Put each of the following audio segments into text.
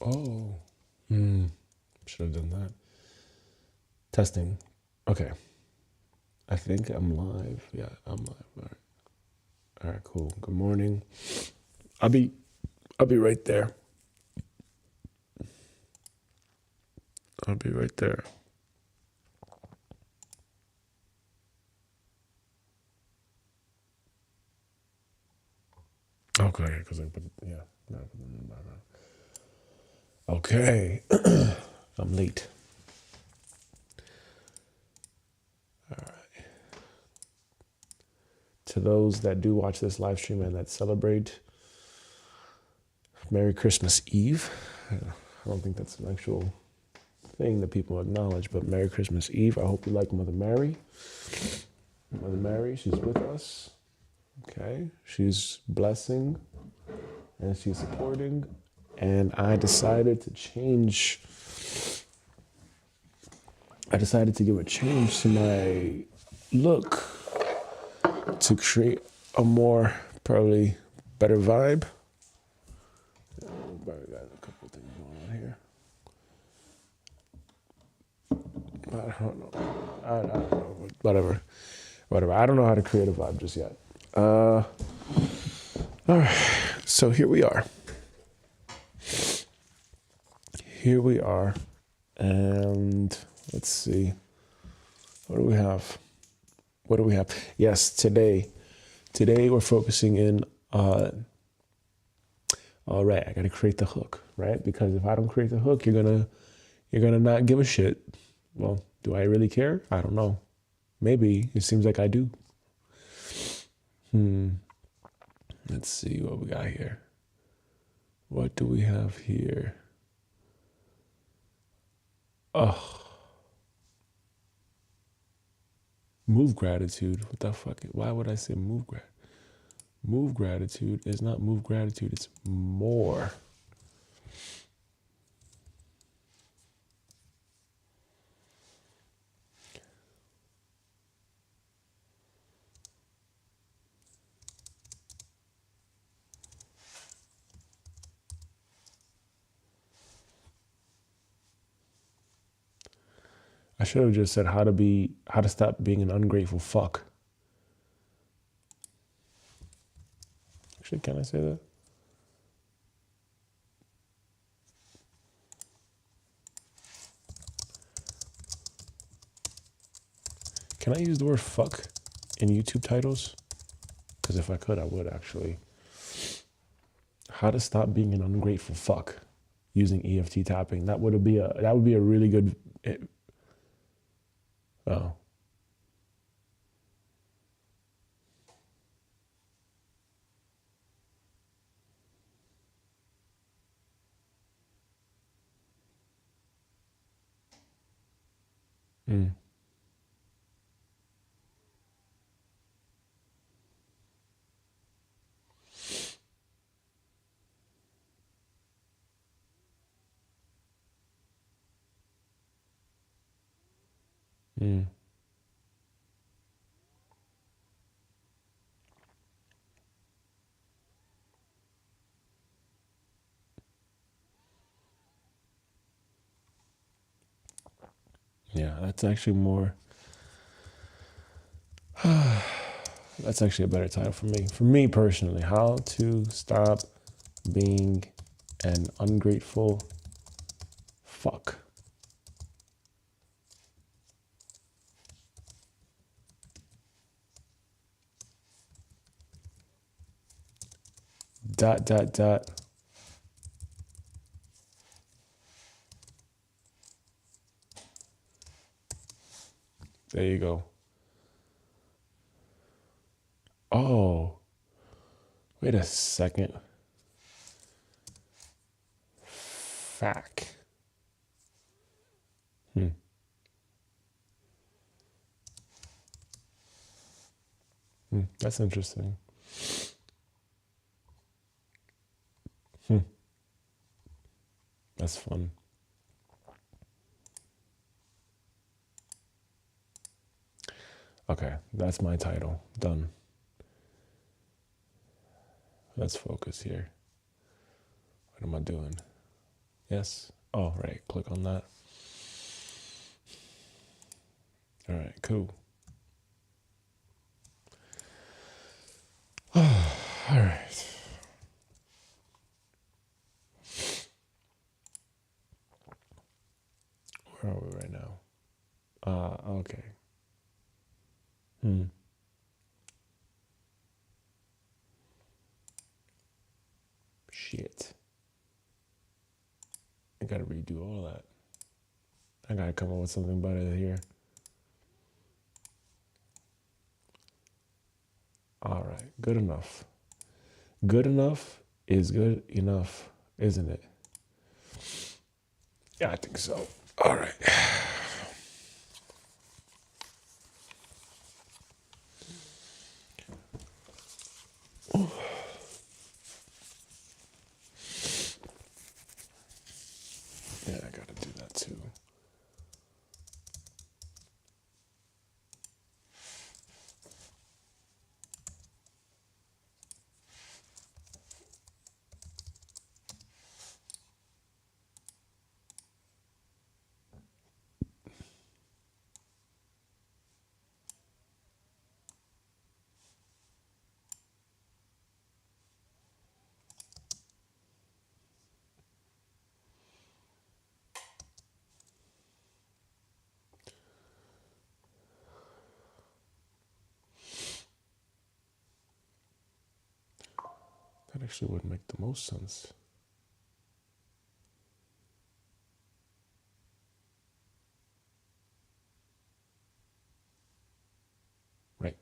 Oh. Should have done that. Testing. Okay. I think I'm live. Yeah, I'm live. All right. All right, cool. Good morning. I'll be right there. I'll be right there. Okay, because I put okay. I'm late. All right. To those that do watch this live stream and that celebrate, Merry Christmas Eve. I don't think that's an actual thing that people acknowledge, but Merry Christmas Eve. I hope you like Mother Mary. Mother Mary, she's with us. Okay, she's blessing and she's supporting. And I decided to change. I decided to give a change to my look to create a more, probably better vibe. Probably got a couple things going on here. I don't know. Whatever. I don't know how to create a vibe just yet. All right. So here we are. And let's see. What do we have? Yes, today we're focusing in on, all right, I got to create the hook, right? Because if I don't create the hook, you're going to not give a shit. Well, do I really care? I don't know. Maybe. It seems like I do. Let's see what we got here. What do we have here? Oh. Move gratitude. What the fuck? Why would I say move gratitude? Move gratitude is not move gratitude. It's more. I should have just said how to stop being an ungrateful fuck. Actually, can I say that? Can I use the word fuck in YouTube titles? Because if I could, I would actually. How to stop being an ungrateful fuck using EFT tapping. That would be a really good. Oh. Yeah, that's actually more. That's actually a better title for me. For me personally, how to stop being an ungrateful fuck. Dot. There you go. Oh, wait a second. Fack. That's interesting. That's fun. Okay, that's my title. Done. Let's focus here. What am I doing? Yes. Oh, right. Click on that. All right, cool. All right. Where are we right now? Okay. Shit. I gotta redo all that. I gotta come up with something better here. All right, good enough. Good enough is good enough, isn't it? Yeah, I think so. All right. Yeah, I gotta do that too. That actually would make the most sense. Right.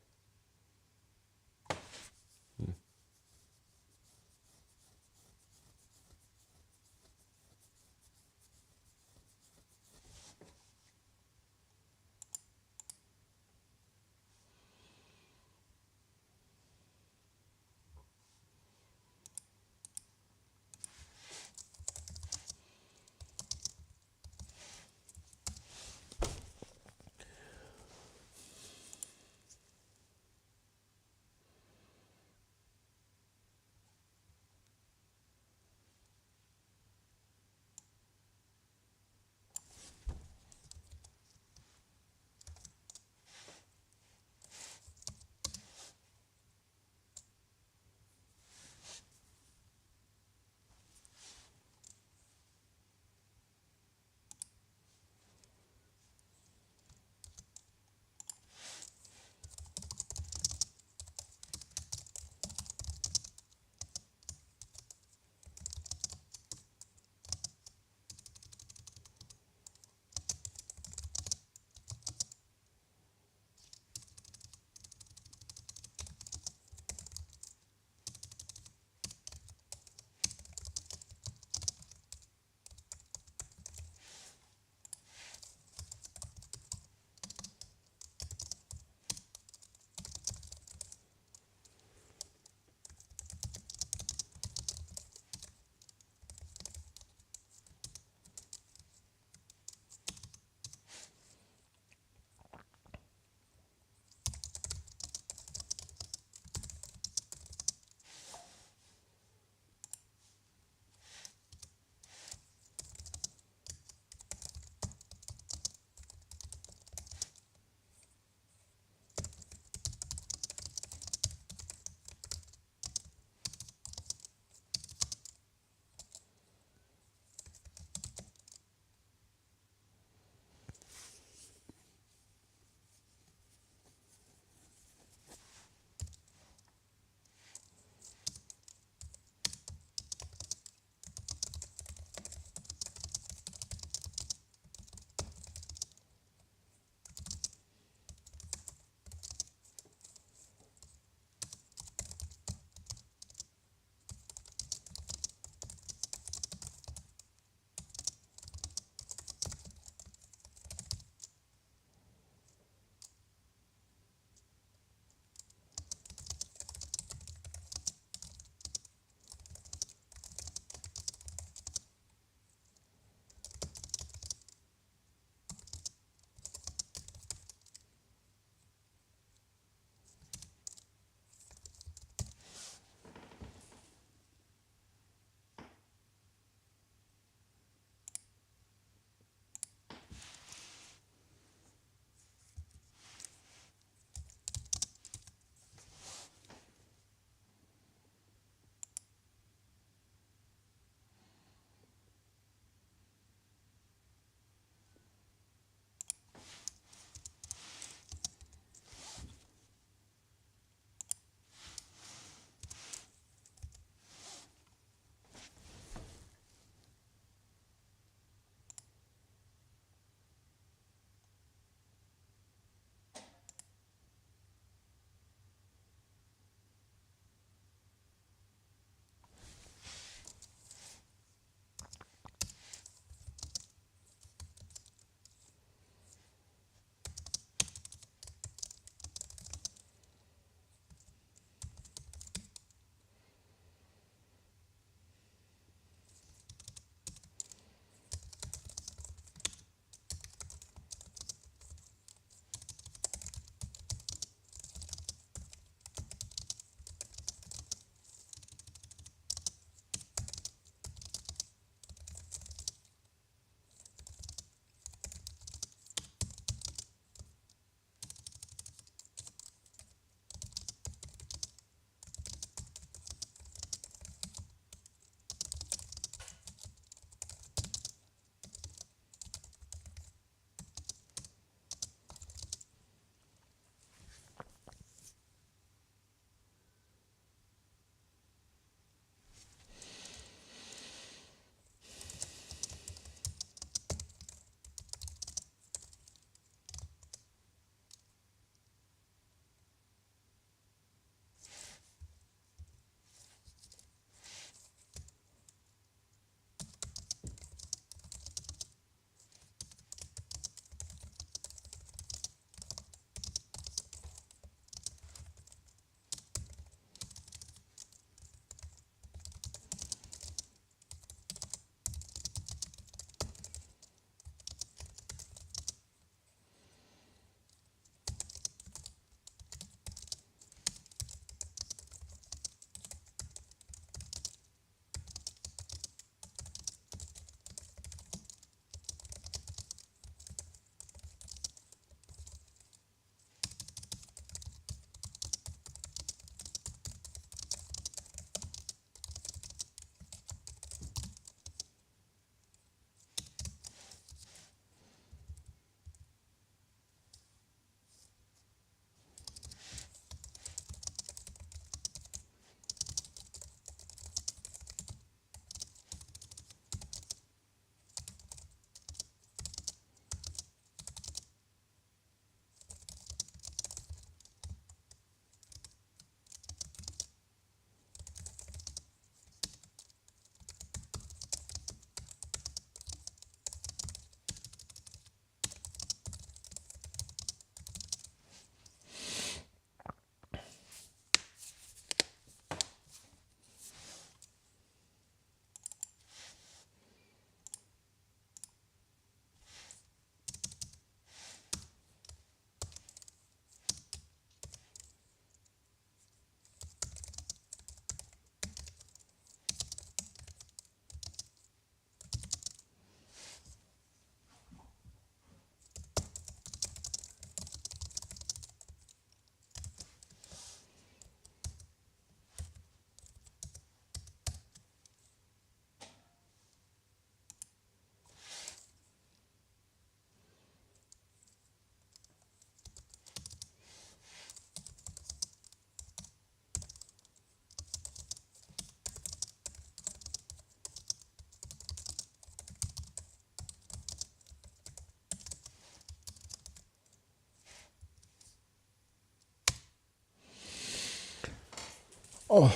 All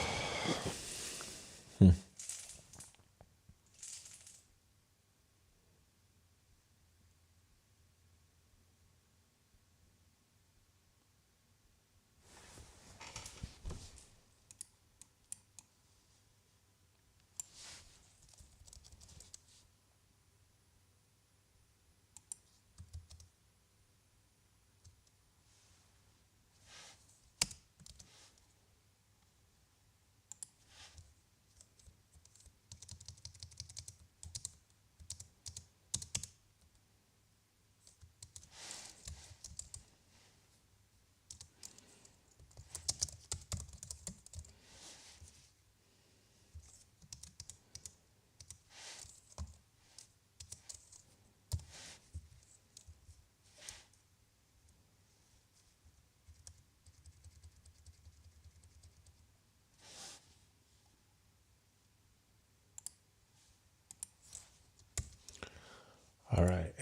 right.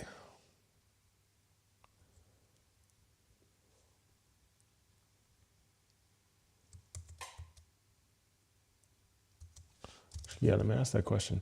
Yeah, let me ask that question.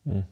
Mm.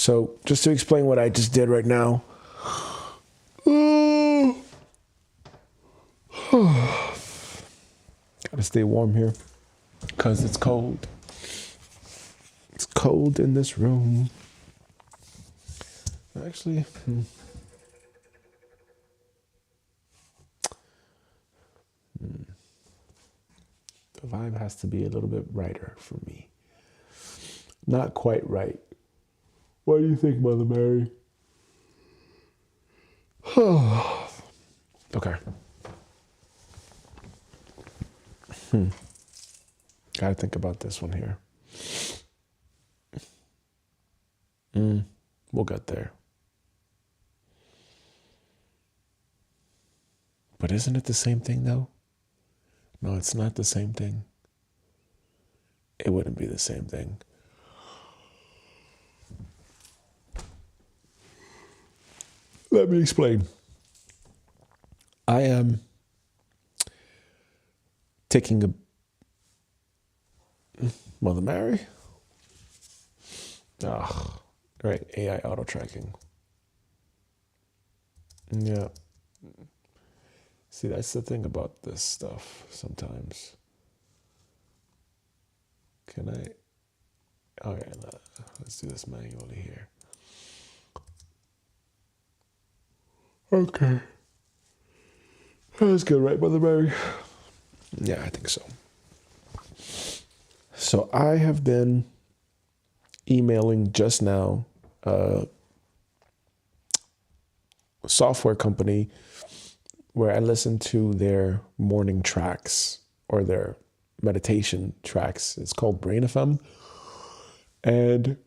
So just to explain what I just did right now. Gotta stay warm here because it's cold. It's cold in this room. Actually, the vibe has to be a little bit brighter for me. Not quite right. What do you think, Mother Mary? Okay. Gotta think about this one here. We'll get there. But isn't it the same thing, though? No, it's not the same thing. It wouldn't be the same thing. Let me explain. I am taking a... Mother Mary? Right, AI auto tracking. Yeah. See, that's the thing about this stuff sometimes. Can I... Okay, let's do this manually here. Okay. That's good, right, Mother Mary? Yeah, I think so. So I have been emailing just now a software company where I listen to their morning tracks or their meditation tracks. It's called Brain FM. And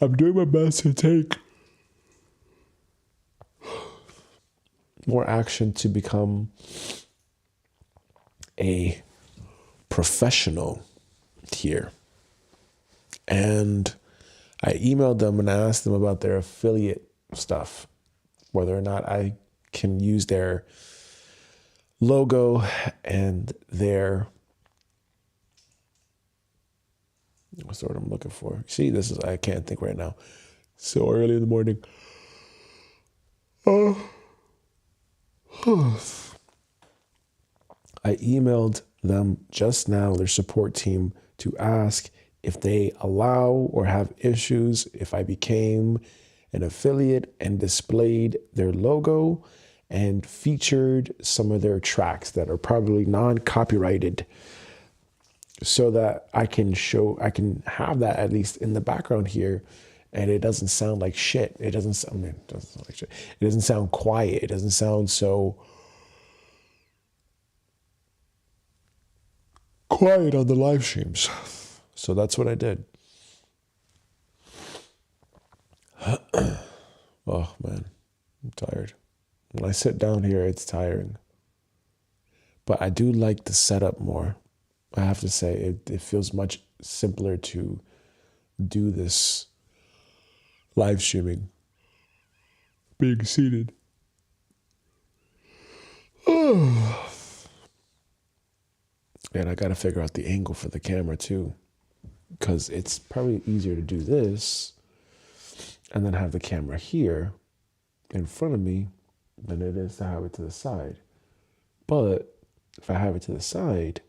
I'm doing my best to take more action to become a professional here. And I emailed them and I asked them about their affiliate stuff, whether or not I can use their logo and their, what's the word I'm looking for? See, I can't think right now. So early in the morning. I emailed them just now, their support team, to ask if they allow or have issues if I became an affiliate and displayed their logo and featured some of their tracks that are probably non-copyrighted, so that I can have that at least in the background here, and it doesn't sound like shit. It doesn't sound like shit. It doesn't sound quiet. It doesn't sound so quiet on the live streams. So that's what I did. Oh man, I'm tired. When I sit down here, it's tiring. But I do like the setup more. I have to say, it feels much simpler to do this live streaming being seated. And I got to figure out the angle for the camera too, because it's probably easier to do this and then have the camera here in front of me than it is to have it to the side. But if I have it to the side,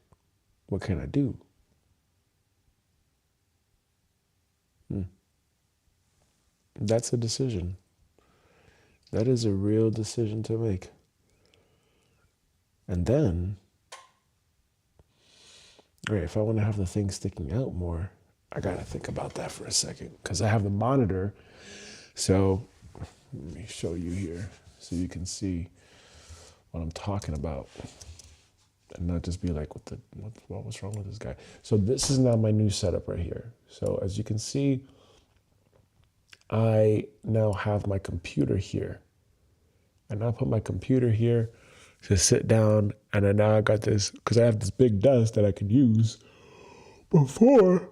what can I do? That's a decision. That is a real decision to make. And then, all right, if I want to have the thing sticking out more, I got to think about that for a second, because I have the monitor. So let me show you here so you can see what I'm talking about and not just be like, what's wrong with this guy? So this is now my new setup right here. So as you can see, I now have my computer here. And I put my computer here to sit down, and then now I got this, because I have this big desk that I could use. Before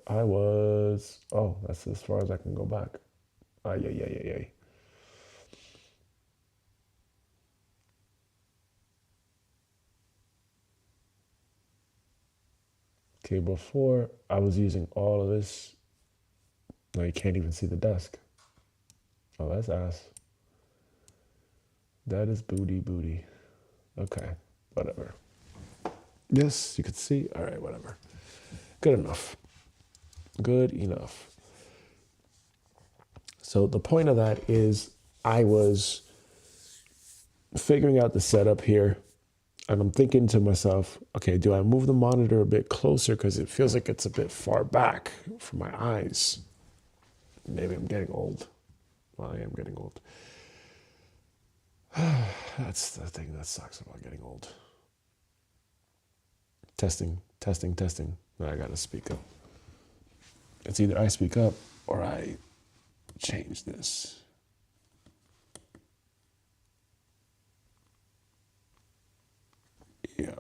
I was, that's as far as I can go back. Yeah. Okay, before I was using all of this. No, you can't even see the desk. Oh, that's ass. That is booty. Okay, whatever. Yes, you could see. All right, whatever. Good enough. Good enough. So the point of that is I was figuring out the setup here, and I'm thinking to myself, okay, do I move the monitor a bit closer because it feels like it's a bit far back from my eyes? Maybe I'm getting old. Well, I am getting old. That's the thing that sucks about getting old. Testing. Now I gotta speak up. It's either I speak up or I change this. Yeah.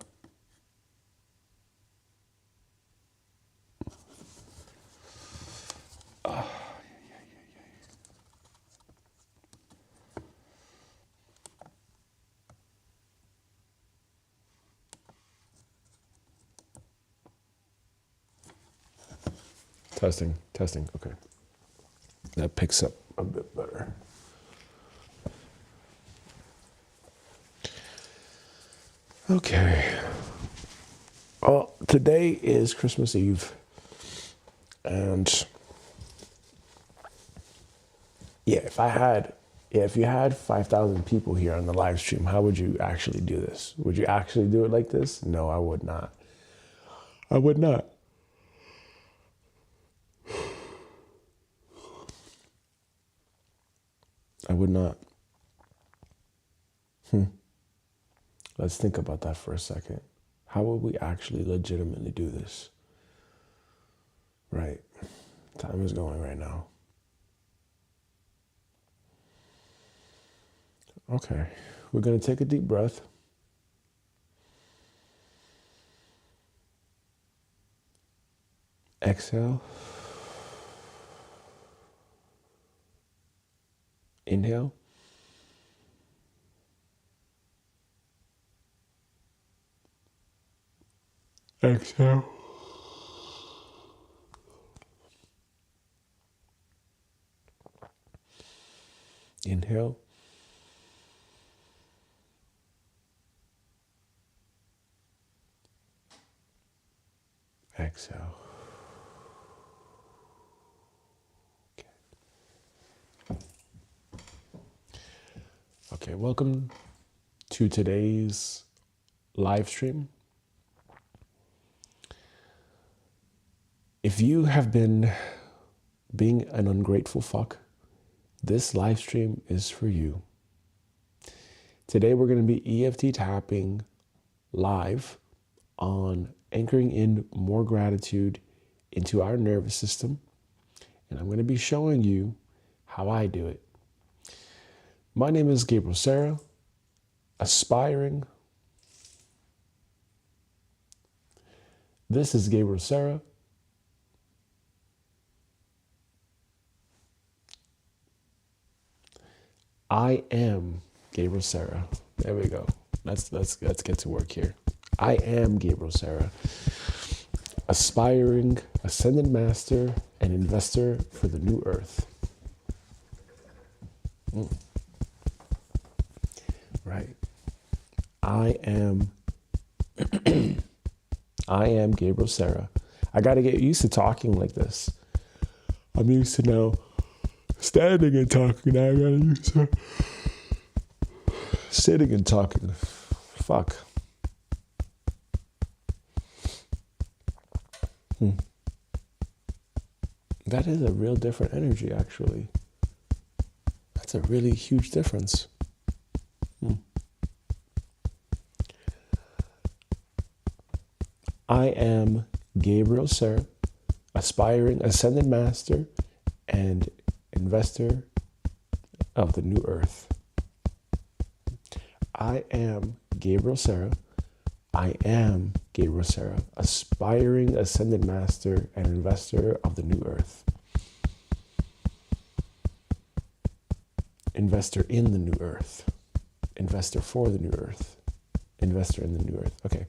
Testing. Okay. That picks up a bit better. Okay. Well, today is Christmas Eve. And if you had 5,000 people here on the live stream, how would you actually do this? Would you actually do it like this? No, I would not. I would not. I would not. Let's think about that for a second. How would we actually legitimately do this? Right. Time is going right now. Okay. We're going to take a deep breath. Exhale. Inhale. Exhale. Inhale. Exhale. Okay, welcome to today's live stream. If you have been being an ungrateful fuck, this live stream is for you. Today we're going to be EFT tapping live on anchoring in more gratitude into our nervous system. And I'm going to be showing you how I do it. My name is Gabriel Serra, aspiring. This is Gabriel Serra. I am Gabriel Serra. There we go. Let's get to work here. I am Gabriel Serra, aspiring ascended master and investor for the new earth. Right. I am Gabriel Serra. I got to get used to talking like this. I'm used to now standing and talking. Now I got to use to sitting and talking. Fuck. That is a real different energy, actually. That's a really huge difference. I am Gabriel Serra, aspiring ascended master and investor of the new earth. I am Gabriel Serra. I am Gabriel Serra, aspiring ascended master and investor of the new earth. Investor in the new earth. Investor for the new earth. Investor in the new earth. Okay.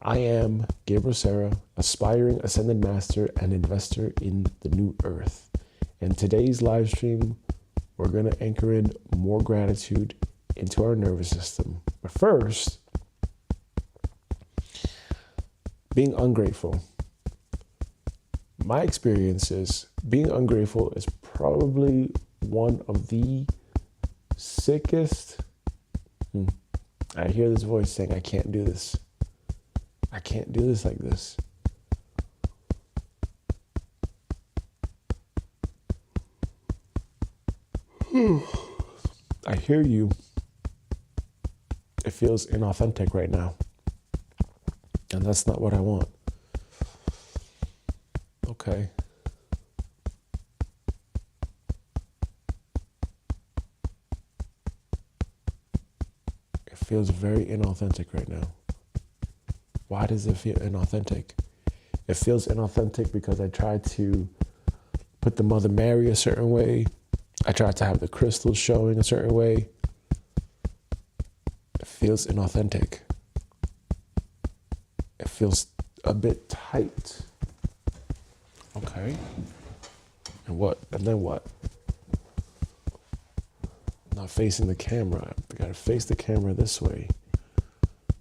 I am Gabriel Serra, aspiring ascended master and investor in the new earth. And today's live stream, we're going to anchor in more gratitude into our nervous system. But first, being ungrateful. My experience is being ungrateful is probably one of the sickest. I hear this voice saying, I can't do this. I can't do this like this. I hear you. It feels inauthentic right now. And that's not what I want. Okay. It feels very inauthentic right now. Why does it feel inauthentic? It feels inauthentic because I tried to put the Mother Mary a certain way. I tried to have the crystals showing a certain way. It feels inauthentic. It feels a bit tight. Okay. And what? And then what? Not facing the camera. I gotta face the camera this way.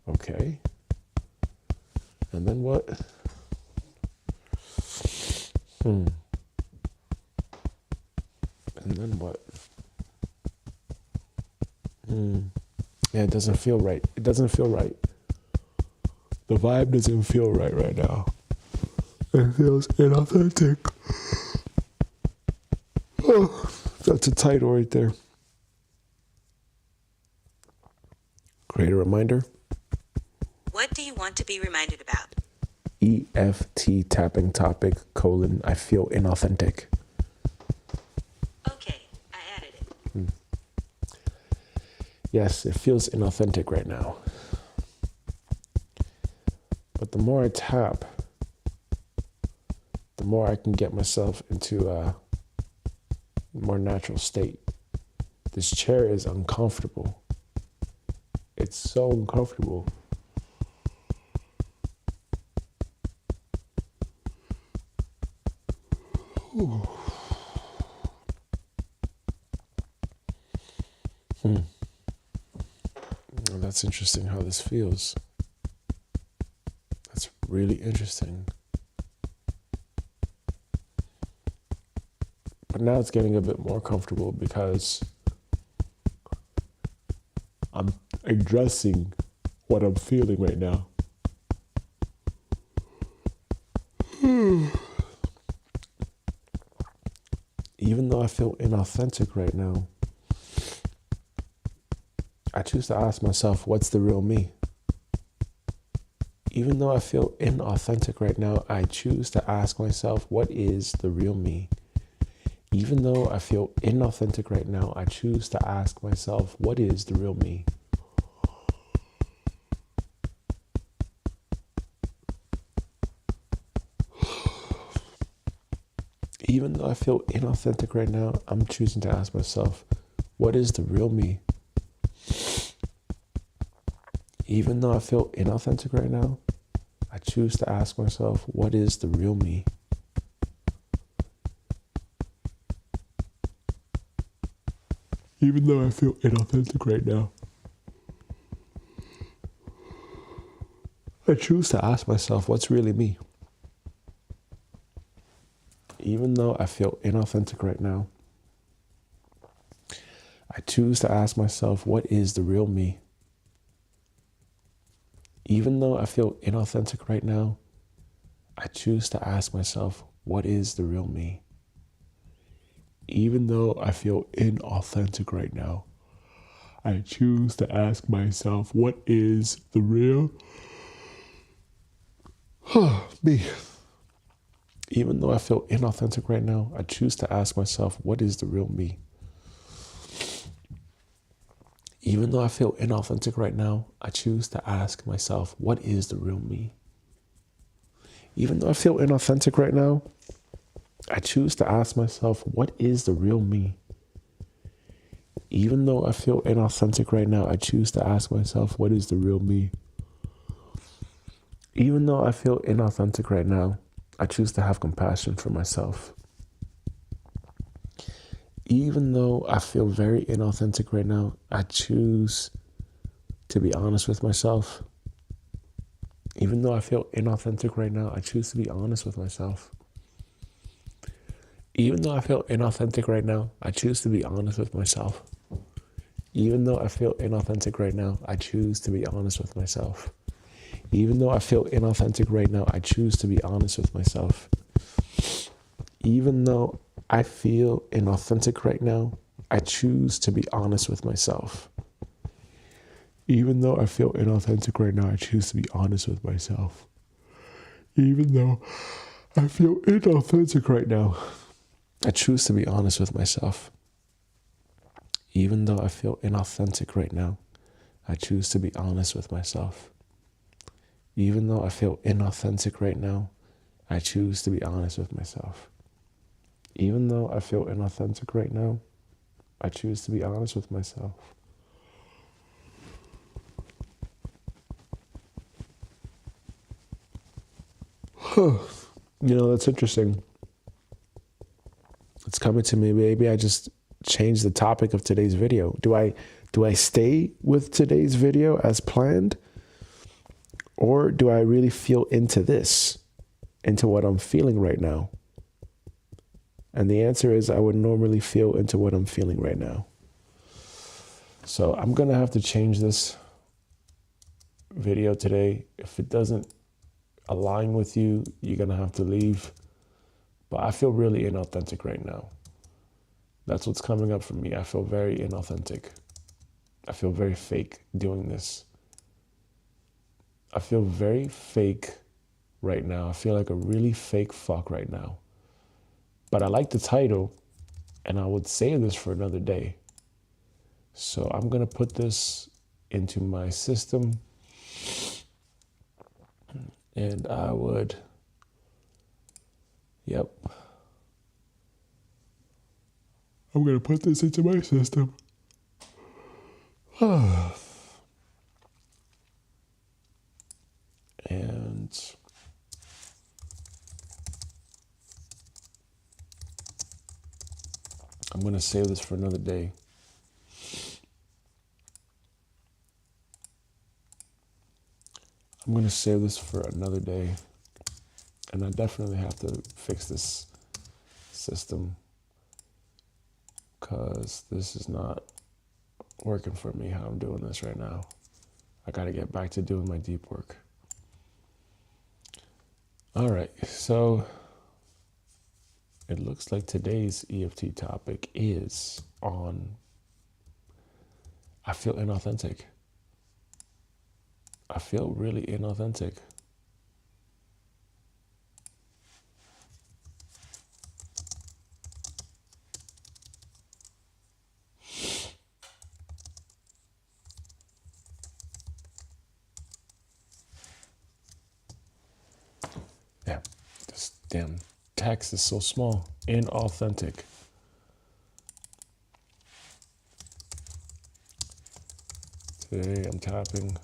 Okay. And then what? And then what? Yeah, it doesn't feel right. It doesn't feel right. The vibe doesn't feel right now. It feels inauthentic. Oh, that's a title right there. Create a reminder. What do you want to be reminded about? EFT tapping topic, I feel inauthentic. Okay, I added it. Yes, it feels inauthentic right now. But the more I tap, the more I can get myself into a more natural state. This chair is uncomfortable. It's so uncomfortable. Ooh. Well, that's interesting how this feels. That's really interesting. But now it's getting a bit more comfortable because I'm addressing what I'm feeling right now. Even though I feel inauthentic right now, I choose to ask myself, what's the real me? Even though I feel inauthentic right now, I choose to ask myself, what is the real me? Even though I feel inauthentic right now, I choose to ask myself, what is the real me? Even though I feel inauthentic right now, I'm choosing to ask myself, what is the real me? Even though I feel inauthentic right now, I choose to ask myself, what is the real me? Even though I feel inauthentic right now, I choose to ask myself, what's really me? Even though I feel inauthentic right now, I choose to ask myself, what is the real me? Even though I feel inauthentic right now, I choose to ask myself, what is the real me? Even though I feel inauthentic right now, I choose to ask myself, what is the real me? Even though I feel inauthentic right now, I choose to ask myself, what is the real me? Even though I feel inauthentic right now, I choose to ask myself, what is the real me? Even though I feel inauthentic right now, I choose to ask myself, what is the real me? Even though I feel inauthentic right now, I choose to ask myself, what is the real me? Even though I feel inauthentic right now, I choose to have compassion for myself. Even though I feel very inauthentic right now, I choose to be honest with myself. Even though I feel inauthentic right now, I choose to be honest with myself. Even though I feel inauthentic right now, I choose to be honest with myself. Even though I feel inauthentic right now, I choose to be honest with myself. Even though I feel inauthentic right now, I choose to be honest with myself. Even though I feel inauthentic right now, I choose to be honest with myself. Even though I feel inauthentic right now, I choose to be honest with myself. Even though I feel inauthentic right now, I choose to be honest with myself. Even though I feel inauthentic right now, I choose to be honest with myself. Even though I feel inauthentic right now, I choose to be honest with myself. Even though I feel inauthentic right now, I choose to be honest with myself. That's interesting. It's coming to me. Maybe I just change the topic of today's video. Do I stay with today's video as planned? Or do I really feel into this, into what I'm feeling right now? And the answer is I would normally feel into what I'm feeling right now. So I'm going to have to change this video today. If it doesn't align with you, you're going to have to leave. But I feel really inauthentic right now. That's what's coming up for me. I feel very inauthentic. I feel very fake doing this. I feel very fake right now. I feel like a really fake fuck right now. But I like the title, and I would save this for another day. So I'm going to put this into my system, and I would, yep. I'm going to put this into my system. And I'm going to save this for another day. I'm going to save this for another day. And I definitely have to fix this system, because this is not working for me how I'm doing this right now. I got to get back to doing my deep work. All right, so it looks like today's EFT topic is on I feel inauthentic. I feel really inauthentic. Yeah, this damn text is so small. Inauthentic. Today I'm tapping.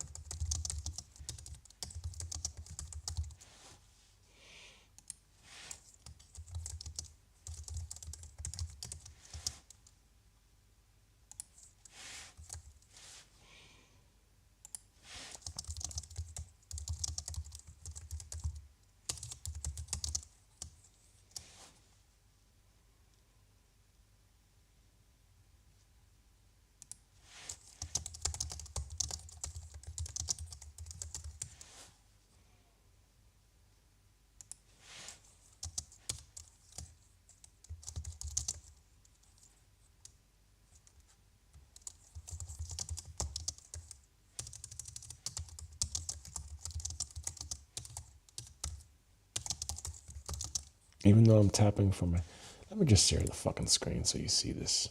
Even though I'm tapping from my, let me just share the fucking screen so you see this.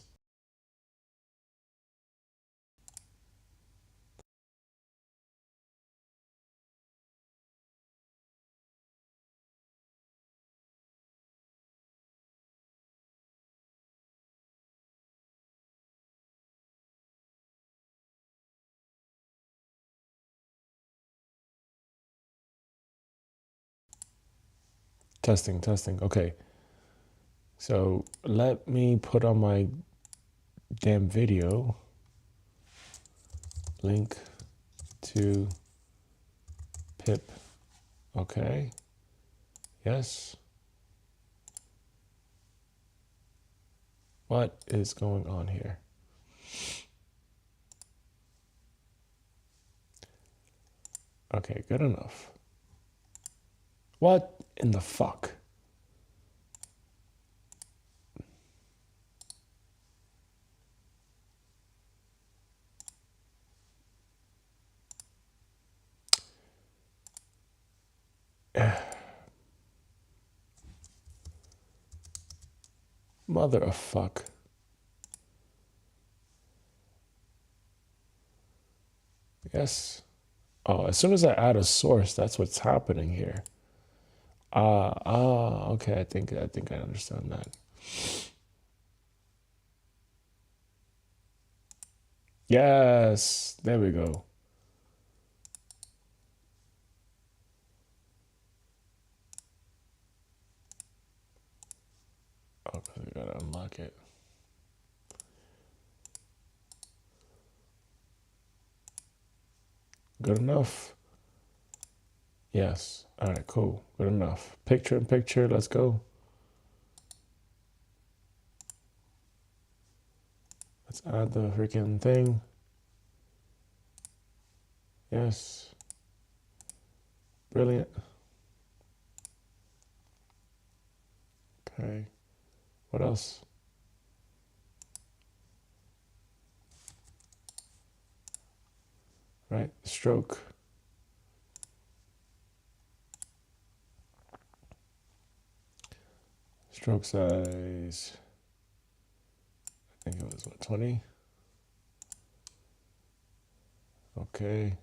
Testing, testing. Okay. So let me put on my damn video. Link to pip. Okay. Yes. What is going on here? Okay, good enough. What in the fuck? Mother of fuck. Yes. Oh, as soon as I add a source, that's what's happening here. Okay. I think I understand that. Yes. There we go. Oh, we gotta unlock it. Good enough. Yes. All right, cool. Good enough. Picture in picture. Let's go. Let's add the freaking thing. Yes. Brilliant. Okay. What else? Right. Stroke. Stroke size. I think it was what, 20? Okay.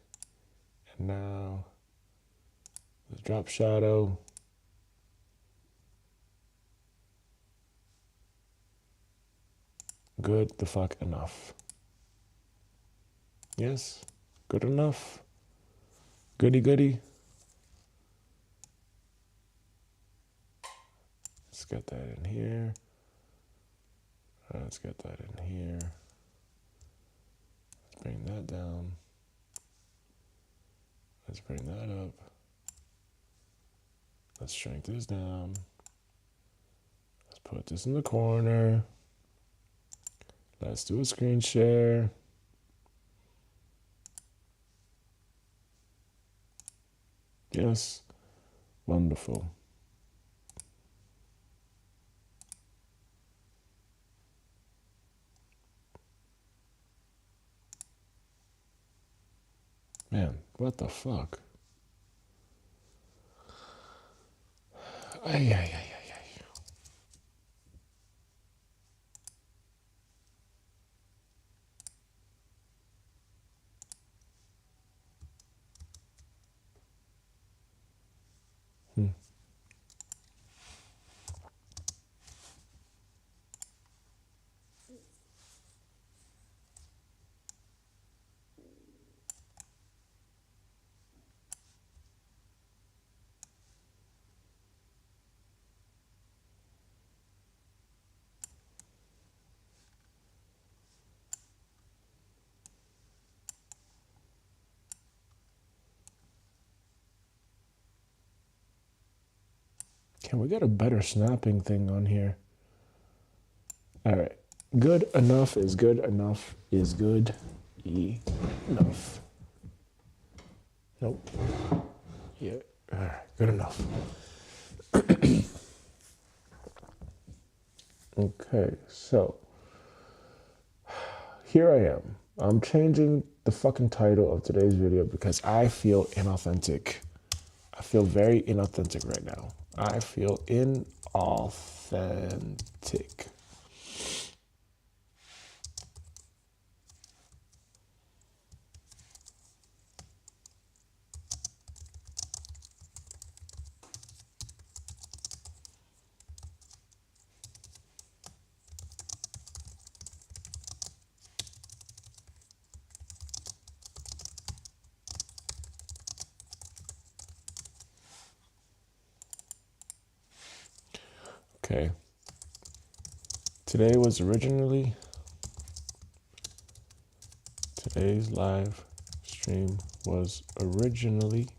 And now the drop shadow. Good the fuck enough. Yes. Good enough. Goody goody. Let's get that in here. Let's get that in here. Let's bring that down. Let's bring that up. Let's shrink this down. Let's put this in the corner. Let's do a screen share. Yes. Wonderful. Man, what the fuck? Ay, ay, ay, ay, ay. Can we get a better snapping thing on here? All right. Good enough is good enough is good enough. Nope. Yeah. All right. Good enough. Okay. So here I am. I'm changing the fucking title of today's video because I feel inauthentic. I feel very inauthentic right now. I feel inauthentic. Okay. Today's live stream was originally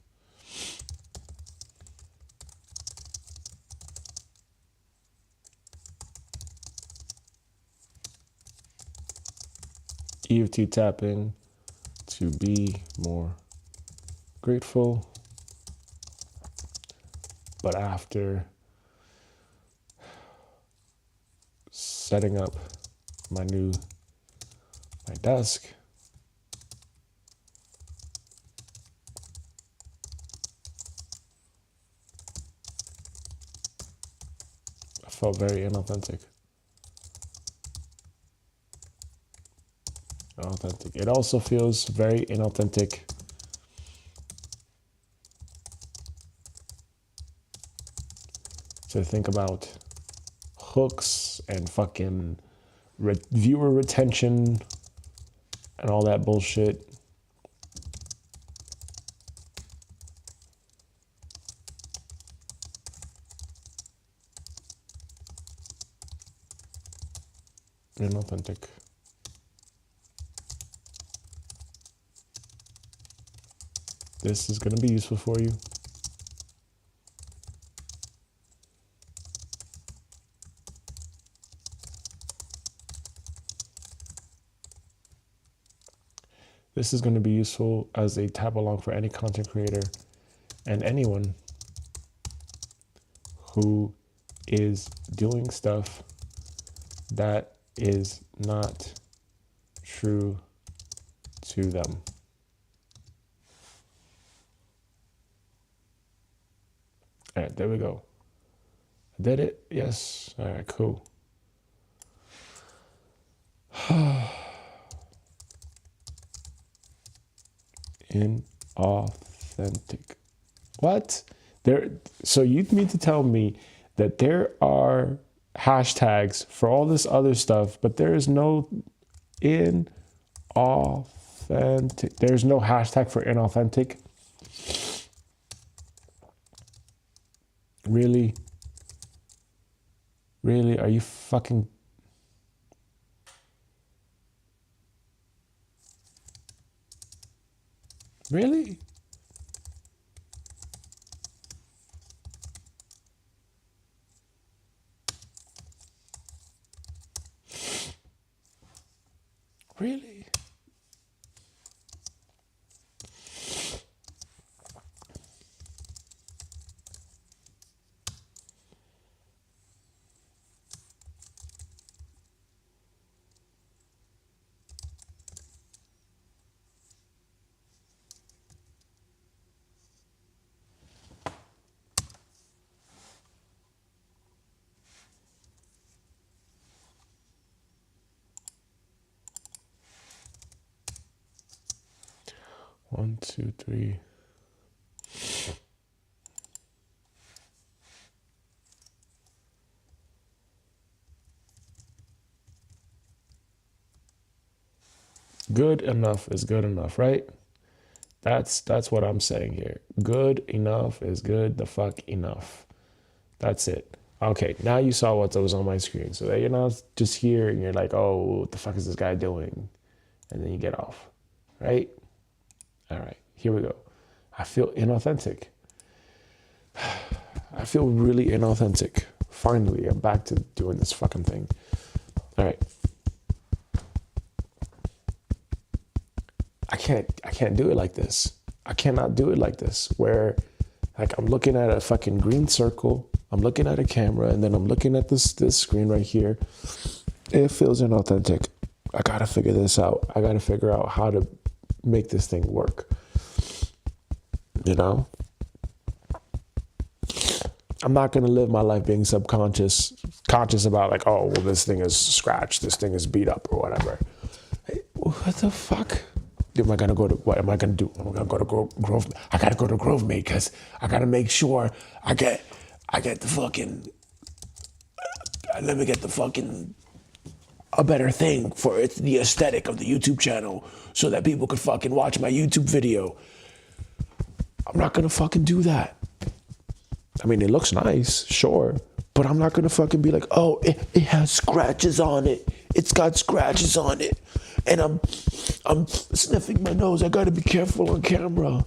EFT tapping to be more grateful, but after setting up my desk, I felt very inauthentic. It also feels very inauthentic to think about hooks and fucking viewer retention and all that bullshit. Inauthentic. This is going to be useful for you. This is going to be useful as a tap along for any content creator and anyone who is doing stuff that is not true to them. All right, there we go. Did it? Yes. All right, cool. Inauthentic. What? So you mean to tell me that there are hashtags for all this other stuff, but there is no inauthentic. There's no hashtag for inauthentic. Really? Really? Are you fucking... Really? Really? One, two, three. Good enough is good enough, right? That's what I'm saying here. Good enough is good the fuck enough. That's it. Okay, now you saw what was on my screen. So that you're not just here and you're like, oh, what the fuck is this guy doing? And then you get off, right? All right, here we go. I feel inauthentic. I feel really inauthentic. Finally, I'm back to doing this fucking thing. All right. I can't do it like this. I cannot do it like this where like I'm looking at a fucking green circle, I'm looking at a camera, and then I'm looking at this screen right here. It feels inauthentic. I gotta figure this out. I gotta figure out how to make this thing work. You know? I'm not gonna live my life being conscious about like, oh, well, this thing is scratched, this thing is beat up or whatever. Hey, what the fuck? Am I gonna go to, what am I gonna do? I'm gonna go to Grove. I gotta go to Grove Mate because I gotta make sure I get the fucking, let me get the fucking, a better thing for it's the aesthetic of the YouTube channel so that people could fucking watch my YouTube video. I'm not gonna fucking do that. I mean, it looks nice, sure, but I'm not gonna fucking be like, oh, it has scratches on it. It's got scratches on it, and I'm sniffing my nose. I gotta be careful on camera.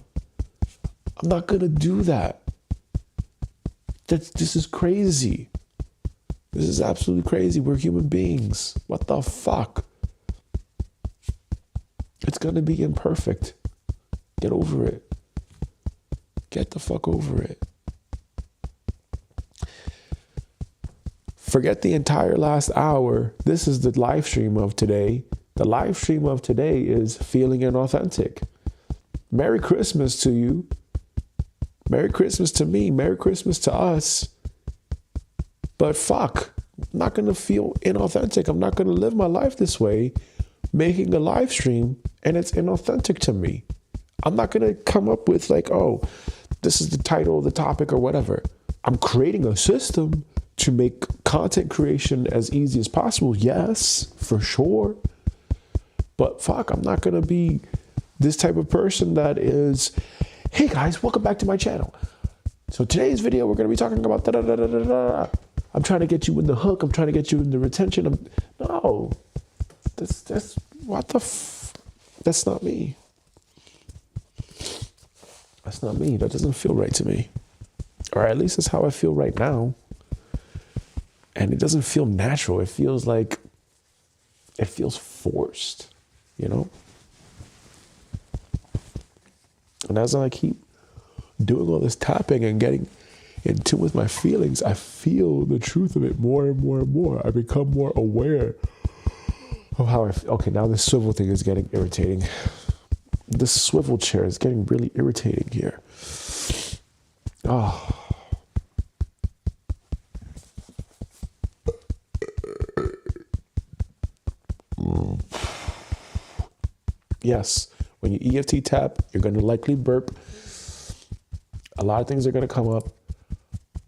I'm not gonna do that. This is crazy. This is absolutely crazy. We're human beings. What the fuck? It's gonna be imperfect. Get over it. Get the fuck over it. Forget the entire last hour. This is the live stream of today. The live stream of today is feeling inauthentic. Merry Christmas to you. Merry Christmas to me. Merry Christmas to us. But fuck, I'm not going to feel inauthentic. I'm not going to live my life this way, making a live stream, and it's inauthentic to me. I'm not going to come up with like, oh, this is the title, the topic, or whatever. I'm creating a system to make content creation as easy as possible. Yes, for sure. But fuck, I'm not going to be this type of person that is, hey guys, welcome back to my channel. So today's video, we're going to be talking about da-da-da-da-da-da. I'm trying to get you in the hook. I'm trying to get you in the retention. No, that's what the that's not me. That's not me. That doesn't feel right to me. Or at least that's how I feel right now. And it doesn't feel natural. It feels like, it feels forced, you know? And as I keep doing all this tapping and getting in tune with my feelings, I feel the truth of it more and more and more. I become more aware of how I feel. Okay, now this swivel thing is getting irritating. This swivel chair is getting really irritating here. Oh. Yes, when you EFT tap, you're going to likely burp. A lot of things are going to come up.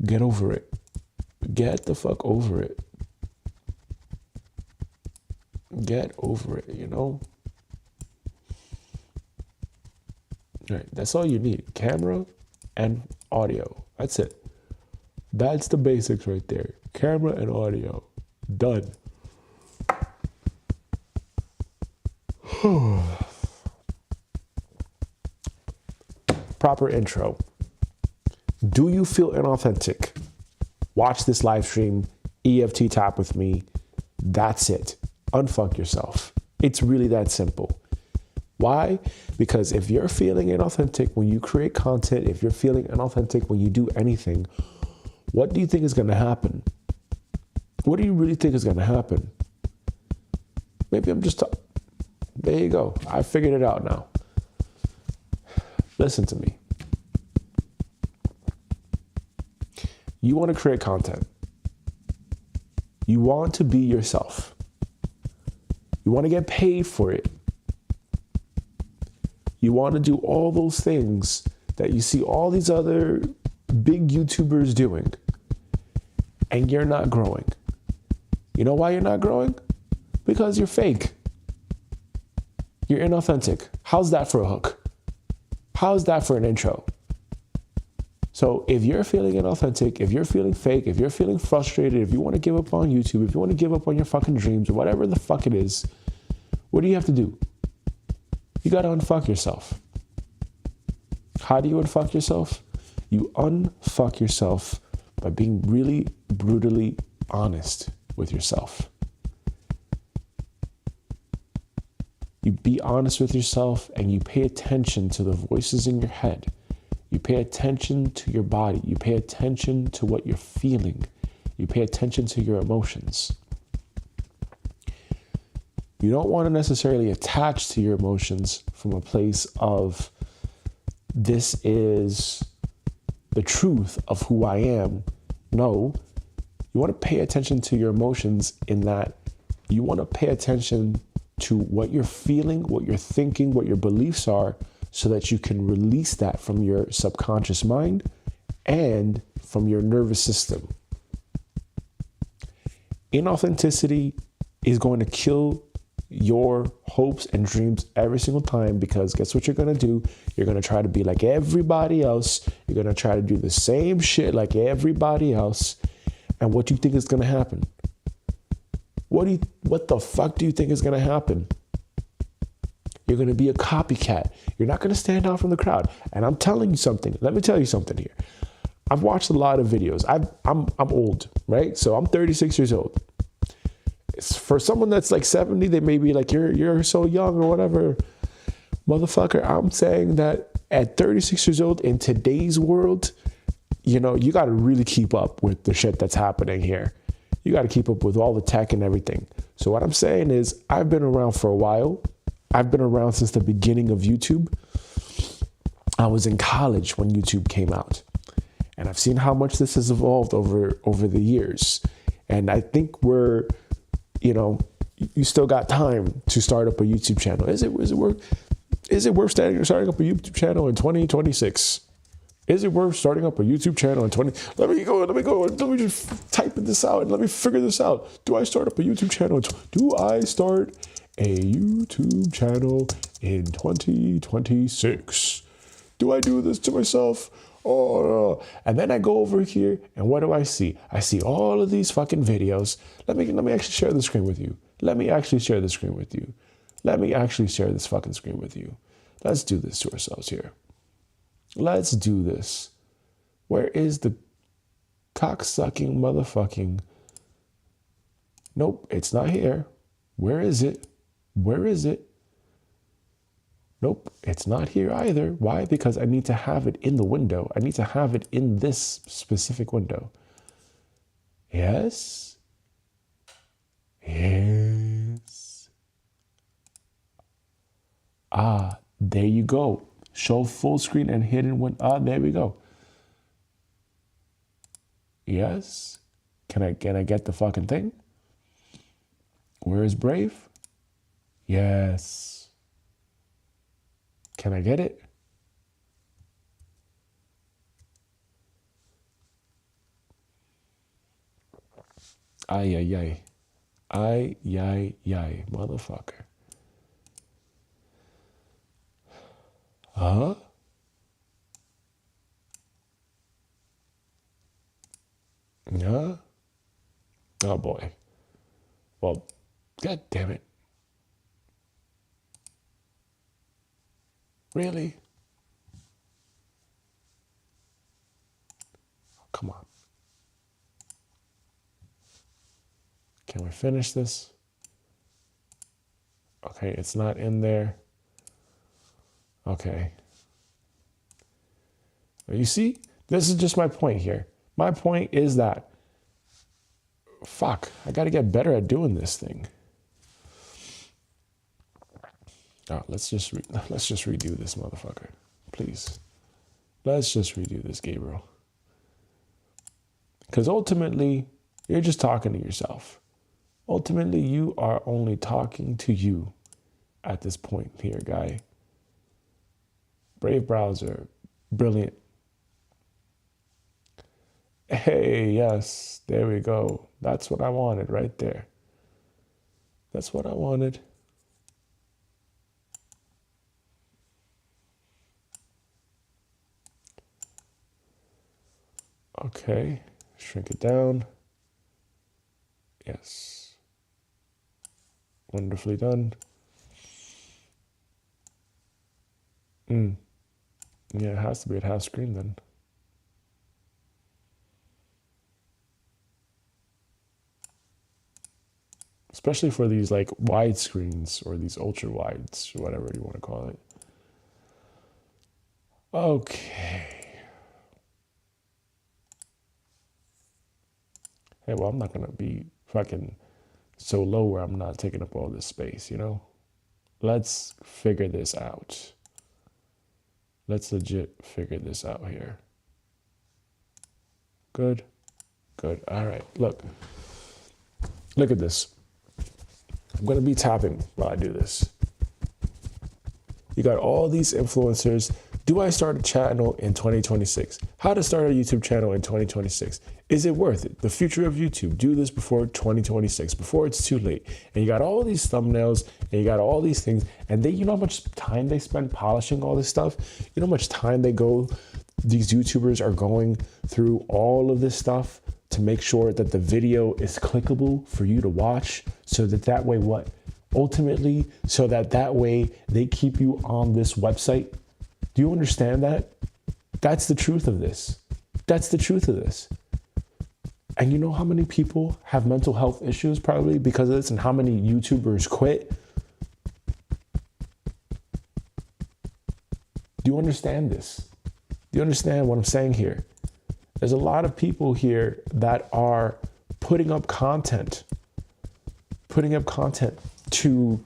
Get over it. Get the fuck over it. Get over it, you know? All right, that's all you need. Camera and audio. That's it. That's the basics right there. Camera and audio. Done. Proper intro. Do you feel inauthentic? Watch this live stream, EFT tap with me. That's it. Unfuck yourself. It's really that simple. Why? Because if you're feeling inauthentic when you create content, if you're feeling inauthentic when you do anything, what do you think is going to happen? What do you really think is going to happen? Maybe I'm just... There you go. I figured it out now. Listen to me. You want to create content. You want to be yourself. You want to get paid for it. You want to do all those things that you see all these other big YouTubers doing, and you're not growing. You know why you're not growing? Because you're fake. You're inauthentic. How's that for a hook? How's that for an intro? So if you're feeling inauthentic, if you're feeling fake, if you're feeling frustrated, if you want to give up on YouTube, if you want to give up on your fucking dreams or whatever the fuck it is, what do you have to do? You got to unfuck yourself. How do you unfuck yourself? You unfuck yourself by being really brutally honest with yourself. You be honest with yourself and you pay attention to the voices in your head. You pay attention to your body. You pay attention to what you're feeling. You pay attention to your emotions. You don't want to necessarily attach to your emotions from a place of, this is the truth of who I am. No, you want to pay attention to your emotions in that you want to pay attention to what you're feeling, what you're thinking, what your beliefs are, so that you can release that from your subconscious mind and from your nervous system. Inauthenticity is going to kill your hopes and dreams every single time, because guess what you're going to do? You're going to try to be like everybody else. You're going to try to do the same shit like everybody else. And what do you think is going to happen? What the fuck do you think is going to happen? You're going to be a copycat. You're not going to stand out from the crowd. And I'm telling you something. Let me tell you something here. I've watched a lot of videos. I'm old, right? So I'm 36 years old. For someone that's like 70, they may be like, you're so young or whatever. Motherfucker, I'm saying that at 36 years old in today's world, you know, you got to really keep up with the shit that's happening here. You got to keep up with all the tech and everything. So what I'm saying is I've been around for a while. I've been around since the beginning of YouTube. I was in college when YouTube came out. And I've seen how much this has evolved over the years. And I think we're, you know, you still got time to start up a YouTube channel. Is it worth starting up a YouTube channel in 2026? Is it worth starting up a YouTube channel in 20? Let me just type this out and let me figure this out. Do I start up a YouTube channel? Do I start a YouTube channel in 2026? Do I do this to myself? Oh, no. And then I go over here and what do I see? I see all of these fucking videos. Let me actually share the screen with you. Let me actually share the screen with you. Let me actually share this fucking screen with you. Let's do this to ourselves here. Let's do this. Where is the cocksucking motherfucking? Nope, it's not here. Where is it? Where is it? Nope, it's not here either. Why? Because I need to have it in the window. I need to have it in this specific window. Yes. Yes. Ah, there you go. Show full screen and hidden when, there we go. Yes. Can I get the fucking thing? Where is Brave? Yes. Can I get it? Ay, ay, ay. Ay, ay, ay, motherfucker. Huh? Yeah? Oh boy. Well, god damn it. Really? Oh, come on. Can we finish this? Okay, it's not in there. Okay. You see, this is just my point here. My point is that, fuck, I got to get better at doing this thing. Let's just redo this motherfucker, please. Let's just redo this, Gabriel. Because ultimately, you're just talking to yourself. Ultimately, you are only talking to you at this point here, guy. Brave browser, brilliant. Hey, yes, there we go. That's what I wanted right there. That's what I wanted. Okay, shrink it down. Yes. Wonderfully done. Yeah, it has to be at half screen then. Especially for these like wide screens or these ultra wides or whatever you want to call it. Okay. Hey, well, I'm not going to be fucking so low where I'm not taking up all this space, you know? Let's figure this out. Let's legit figure this out here. Good. Good. All right. Look at this. I'm going to be tapping while I do this. You got all these influencers Do I start a channel in 2026? How to start a YouTube channel in 2026? Is it worth it? The future of YouTube. Do this before 2026, before it's too late. And you got all these thumbnails and you got all these things. And they, you know how much time they spend polishing all this stuff? You know how much time these YouTubers are going through all of this stuff to make sure that the video is clickable for you to watch, so that way what? Ultimately, so that way they keep you on this website. Do you understand that? That's the truth of this. That's the truth of this. And you know how many people have mental health issues probably because of this, and how many YouTubers quit? Do you understand this? Do you understand what I'm saying here? There's a lot of people here that are putting up content to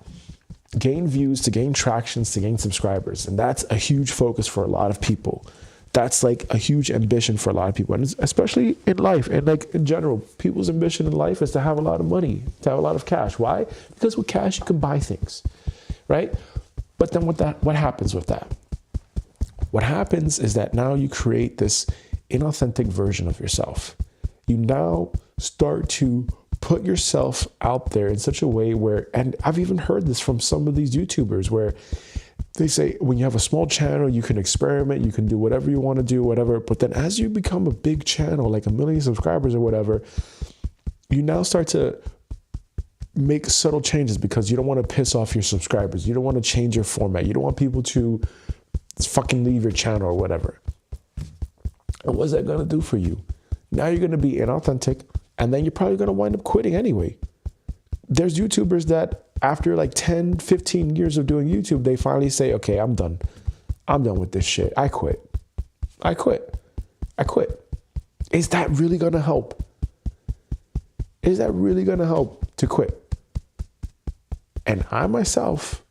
gain views, to gain tractions, to gain subscribers. And that's a huge focus for a lot of people. That's like a huge ambition for a lot of people, and especially in life and like in general. People's ambition in life is to have a lot of money, to have a lot of cash. Why? Because with cash you can buy things, right? But then what happens with that? What happens is that now you create this inauthentic version of yourself. You now start to put yourself out there in such a way where, and I've even heard this from some of these YouTubers, where they say when you have a small channel, you can experiment, you can do whatever you want to do, whatever. But then as you become a big channel, like 1 million subscribers or whatever, you now start to make subtle changes because you don't want to piss off your subscribers. You don't want to change your format. You don't want people to fucking leave your channel or whatever. And what's that going to do for you? Now you're going to be inauthentic, and then you're probably going to wind up quitting anyway. There's YouTubers that after like 10, 15 years of doing YouTube, they finally say, okay, I'm done. I'm done with this shit. I quit. Is that really going to help? Is that really going to help to quit? And I myself,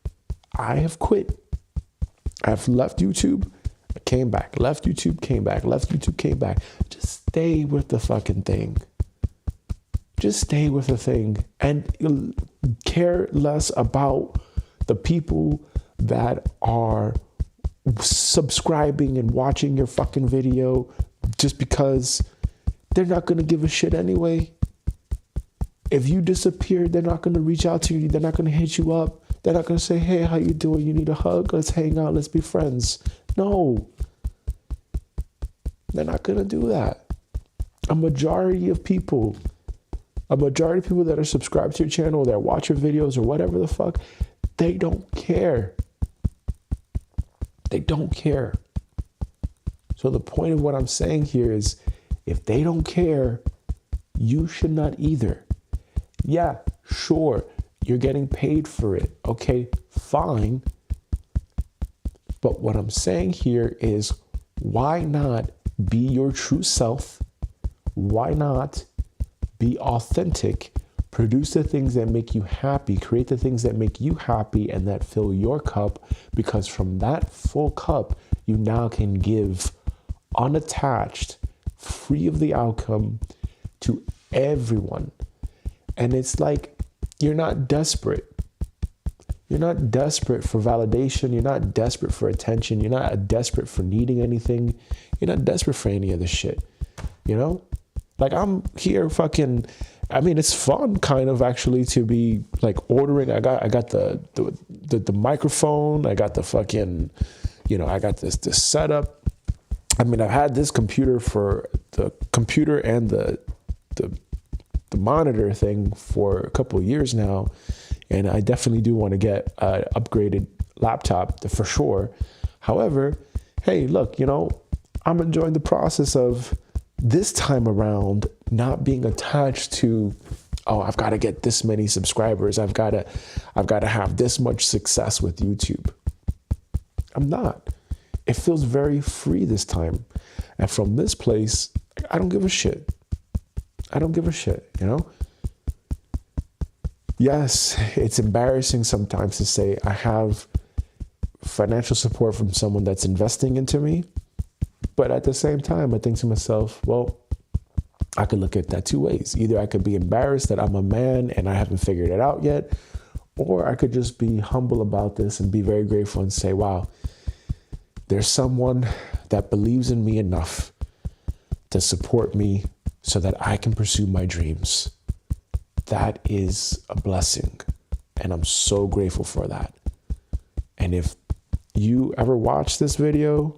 I have quit. I've left YouTube, came back, left YouTube, came back, left YouTube, came back. Just stay with the fucking thing. Just stay with the thing and care less about the people that are subscribing and watching your fucking video just because they're not going to give a shit anyway. If you disappear, they're not going to reach out to you. They're not going to hit you up. They're not going to say, hey, how you doing? You need a hug? Let's hang out. Let's be friends. No. They're not going to do that. A majority of people that are subscribed to your channel, that watch your videos or whatever the fuck, they don't care. They don't care. So the point of what I'm saying here is, if they don't care, you should not either. Yeah, sure, you're getting paid for it. Okay, fine. But what I'm saying here is, why not be your true self? Why not be authentic? Produce the things that make you happy. Create the things that make you happy and that fill your cup. Because from that full cup, you now can give unattached, free of the outcome, to everyone. And it's like, you're not desperate. You're not desperate for validation. You're not desperate for attention. You're not desperate for needing anything. You're not desperate for any of this shit. You know? Like, I'm here fucking, I mean, it's fun kind of actually to be like ordering. I got the microphone. I got the fucking, you know, I got this setup. I mean, I've had this computer for the computer and the monitor thing for a couple of years now. And I definitely do want to get an upgraded laptop for sure. However, hey, look, you know, I'm enjoying the process of this time around not being attached to, oh, I've got to get this many subscribers. I've got to have this much success with YouTube. I'm not. It feels very free this time. And from this place, I don't give a shit. I don't give a shit, you know? Yes, it's embarrassing sometimes to say I have financial support from someone that's investing into me. But at the same time, I think to myself, well, I could look at that two ways. Either I could be embarrassed that I'm a man and I haven't figured it out yet, or I could just be humble about this and be very grateful and say, wow, there's someone that believes in me enough to support me so that I can pursue my dreams. That is a blessing. And I'm so grateful for that. And if you ever watch this video,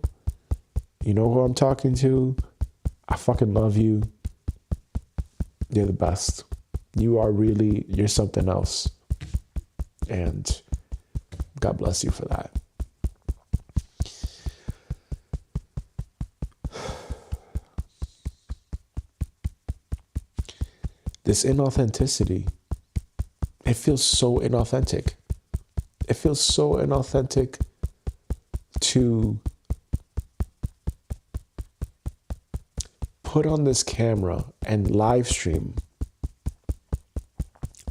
you know who I'm talking to. I fucking love you. You're the best. You're something else. And God bless you for that. This inauthenticity, it feels so inauthentic. It feels so inauthentic to put on this camera and live stream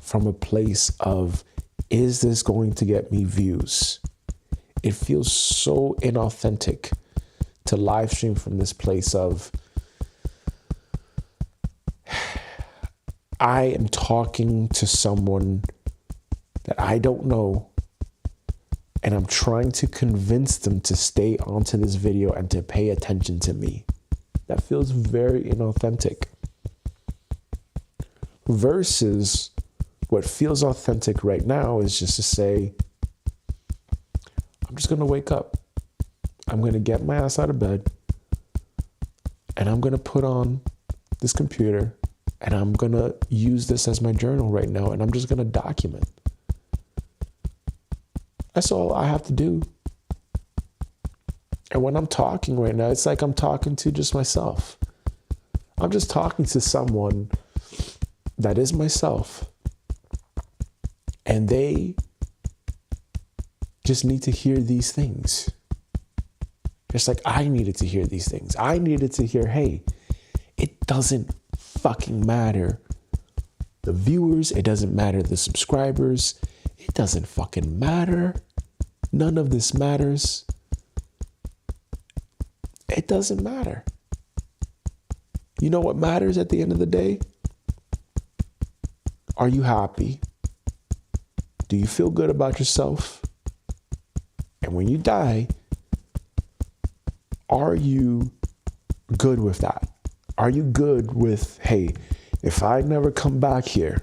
from a place of, is this going to get me views? It feels so inauthentic to live stream from this place of, I am talking to someone that I don't know, and I'm trying to convince them to stay onto this video and to pay attention to me. That feels very inauthentic. Versus what feels authentic right now is just to say, I'm just going to wake up. I'm going to get my ass out of bed, and I'm going to put on this computer, and I'm going to use this as my journal right now, and I'm just going to document. That's all I have to do. And when I'm talking right now, it's like I'm talking to just myself. I'm just talking to someone that is myself. And they just need to hear these things. Just like I needed to hear these things. I needed to hear, hey, it doesn't fucking matter the viewers. It doesn't matter the subscribers. It doesn't fucking matter. None of this matters. It doesn't matter. You know what matters at the end of the day? Are you happy? Do you feel good about yourself? And when you die, are you good with that? Are you good with, hey, if I never come back here,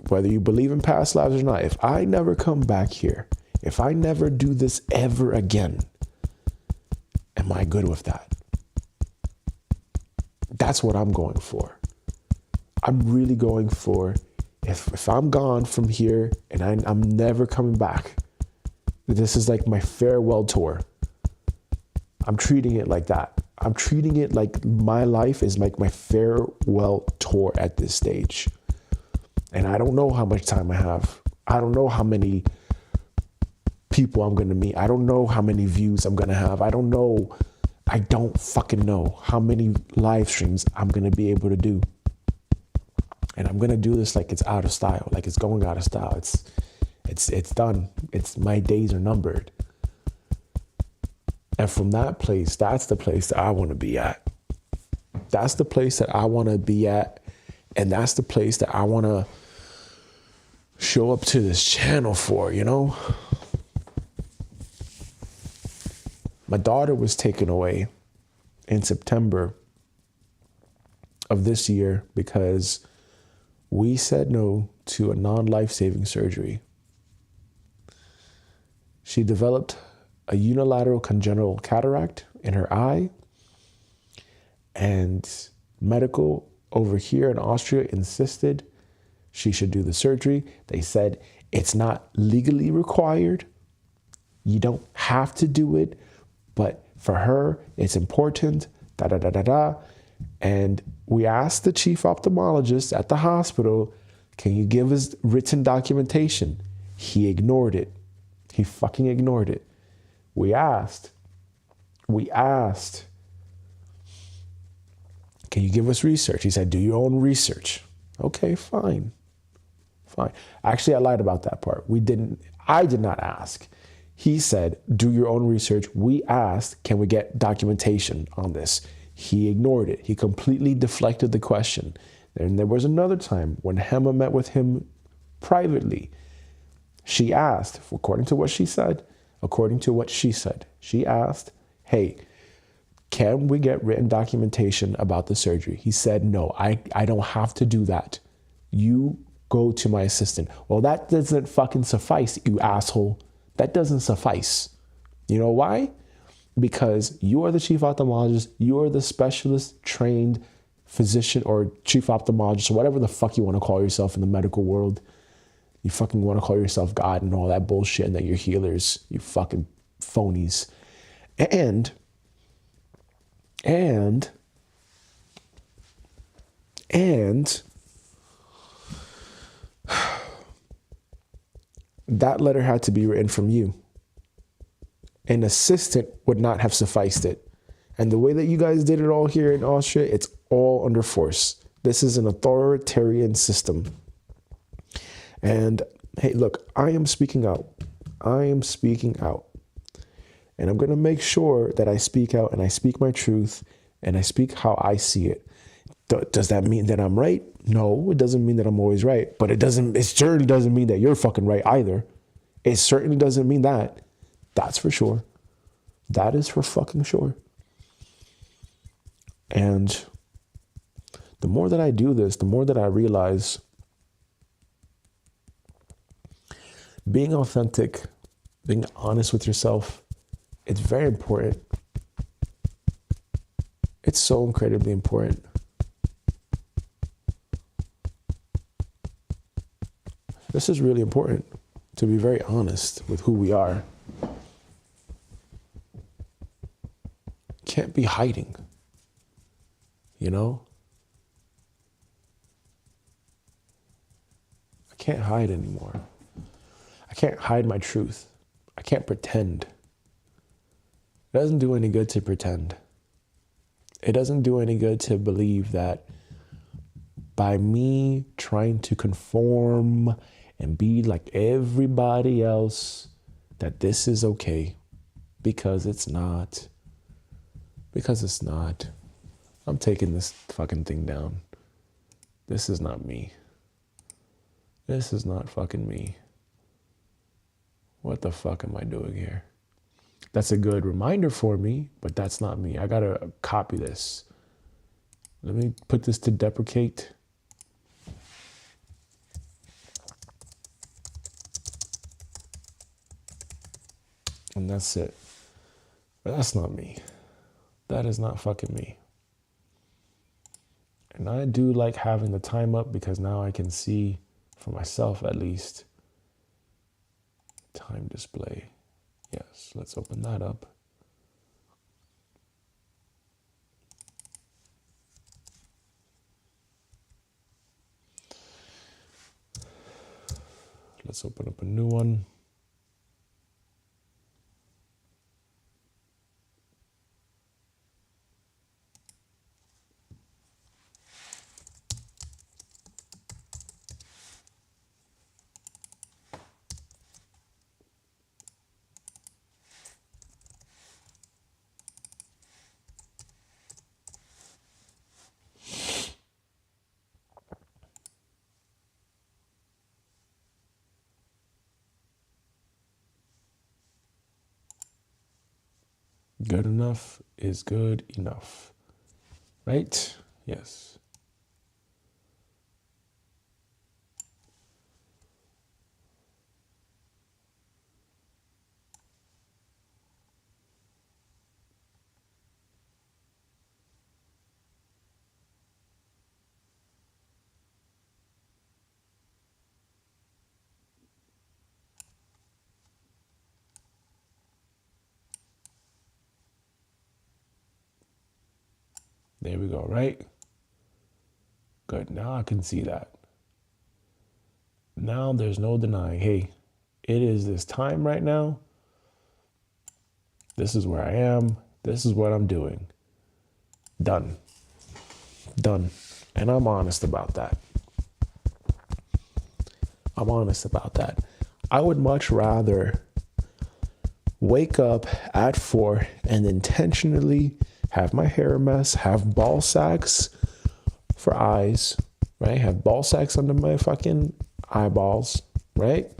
whether you believe in past lives or not, if I never come back here, if I never do this ever again, am I good with that? That's what I'm going for. I'm really going for, if I'm gone from here and I'm never coming back, this is like my farewell tour. I'm treating it like that. I'm treating it like my life is like my farewell tour at this stage. And I don't know how much time I have. I don't know how many people I'm going to meet. I don't know how many views I'm going to have. I don't fucking know how many live streams I'm going to be able to do. And I'm going to do this like it's out of style, like it's going out of style. It's done. My days are numbered. And from that place, that's the place that I want to be at. That's the place that I want to be at. And that's the place that I want to show up to this channel for, you know? My daughter was taken away in September of this year because we said no to a non-life-saving surgery. She developed a unilateral congenital cataract in her eye, and medical over here in Austria insisted she should do the surgery. They said it's not legally required. You don't have to do it, but for her, it's important, And we asked the chief ophthalmologist at the hospital, can you give us written documentation? He ignored it. He fucking ignored it. We asked, can you give us research? He said, do your own research. Okay, fine. Actually, I lied about that part. I did not ask. He said, do your own research. We asked, can we get documentation on this? He ignored it. He completely deflected the question. And there was another time when Hema met with him privately. She asked, according to what she said, according to what she said. She asked, hey, can we get written documentation about the surgery? He said, no, I don't have to do that. You go to my assistant. Well, that doesn't fucking suffice, you asshole. That doesn't suffice. You know why? Because you are the chief ophthalmologist. You are the specialist trained physician or chief ophthalmologist, or whatever the fuck you want to call yourself in the medical world. You fucking want to call yourself God and all that bullshit and that you're healers. You fucking phonies. And that letter had to be written from you. An assistant would not have sufficed it. And the way that you guys did it all here in Austria, it's all under force. This is an authoritarian system. And hey, look, I am speaking out. I am speaking out. And I'm going to make sure that I speak out and I speak my truth and I speak how I see it. Does that mean that I'm right? No, it doesn't mean that I'm always right. But it certainly doesn't mean that you're fucking right either. It certainly doesn't mean that. That's for sure. That is for fucking sure. And the more that I do this, the more that I realize being authentic, being honest with yourself, it's very important. It's so incredibly important. This is really important, to be very honest with who we are. Can't be hiding, you know? I can't hide anymore. I can't hide my truth. I can't pretend. It doesn't do any good to pretend. It doesn't do any good to believe that by me trying to conform and be like everybody else, that this is okay. Because it's not. Because it's not. I'm taking this fucking thing down. This is not me. This is not fucking me. What the fuck am I doing here? That's a good reminder for me, but that's not me. I gotta copy this. Let me put this to deprecate. And that's it. But that's not me. That is not fucking me. And I do like having the time up because now I can see for myself at least. Time display. Yes, let's open that up. Let's open up a new one. Good enough is good enough, right? Yes. There we go, right? Good, now I can see that. Now there's no denying, hey, it is this time right now. This is where I am. This is what I'm doing. Done. Done. And I'm honest about that. I'm honest about that. I would much rather wake up at 4 and intentionally have my hair a mess, have ball sacks for eyes, right? Have ball sacks under my fucking eyeballs, right?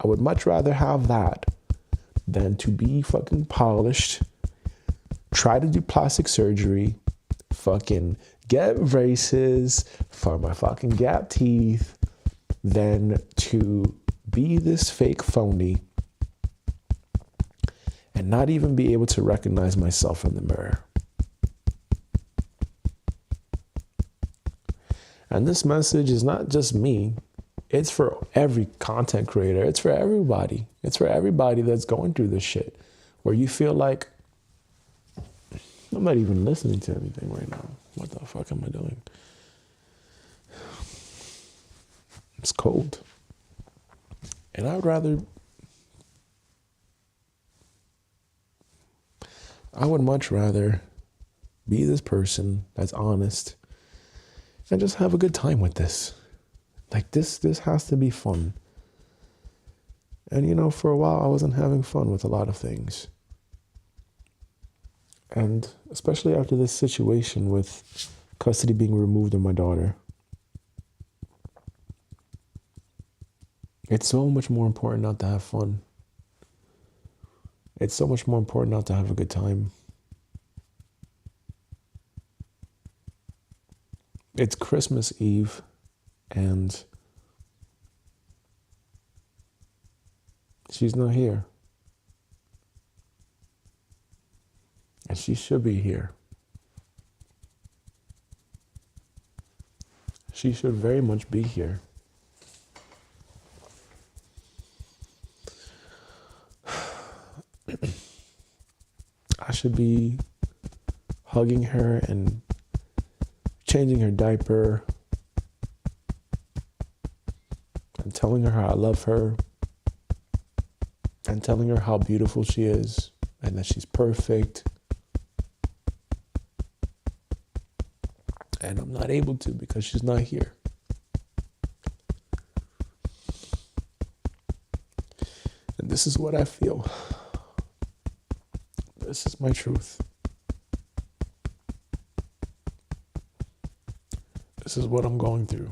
I would much rather have that than to be fucking polished, try to do plastic surgery, fucking get braces for my fucking gap teeth, than to be this fake phony and not even be able to recognize myself in the mirror. And this message is not just me. It's for every content creator. It's for everybody. It's for everybody that's going through this shit where you feel like, I'm not even listening to anything right now. What the fuck am I doing? It's cold. And I would much rather be this person that's honest and just have a good time with this. Like this has to be fun. And you know, for a while I wasn't having fun with a lot of things. And especially after this situation with custody being removed of my daughter, it's so much more important not to have fun. It's so much more important not to have a good time. It's Christmas Eve, and she's not here. And she should be here. She should very much be here. I should be hugging her and changing her diaper and telling her how I love her and telling her how beautiful she is and that she's perfect. And I'm not able to because she's not here. And this is what I feel. This is my truth. This is what I'm going through.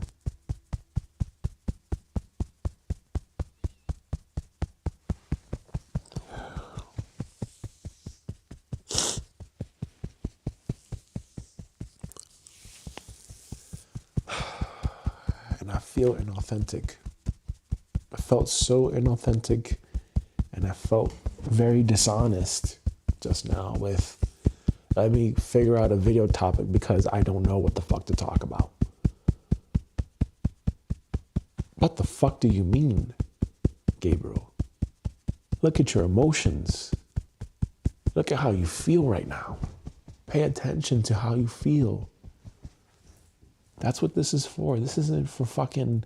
And I feel inauthentic. I felt so inauthentic, and I felt very dishonest just now with, let me figure out a video topic because I don't know what the fuck to talk about. What the fuck do you mean, Gabriel? Look at your emotions. Look at how you feel right now. Pay attention to how you feel. That's what this is for. This isn't for fucking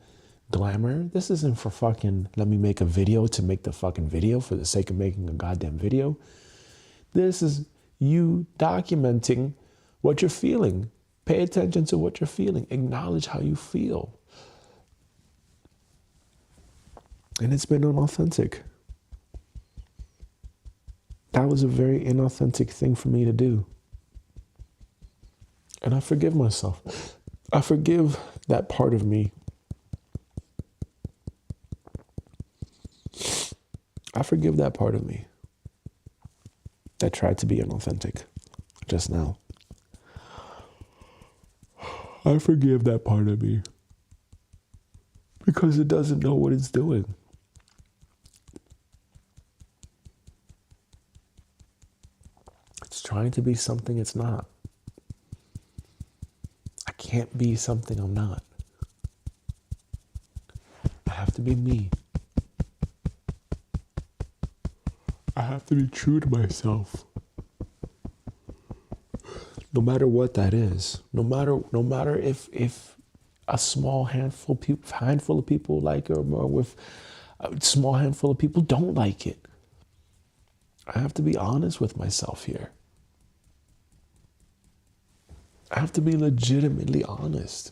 glamour. This isn't for fucking, let me make a video to make the fucking video for the sake of making a goddamn video. This is you documenting what you're feeling. Pay attention to what you're feeling. Acknowledge how you feel. And it's been inauthentic. That was a very inauthentic thing for me to do. And I forgive myself. I forgive that part of me. I forgive that part of me that tried to be inauthentic just now. I forgive that part of me because it doesn't know what it's doing. It's trying to be something it's not. I can't be something I'm not. I have to be me. I have to be true to myself. No matter what that is. No matter if a small handful of people like it, or with a small handful of people don't like it. I have to be honest with myself here. I have to be legitimately honest.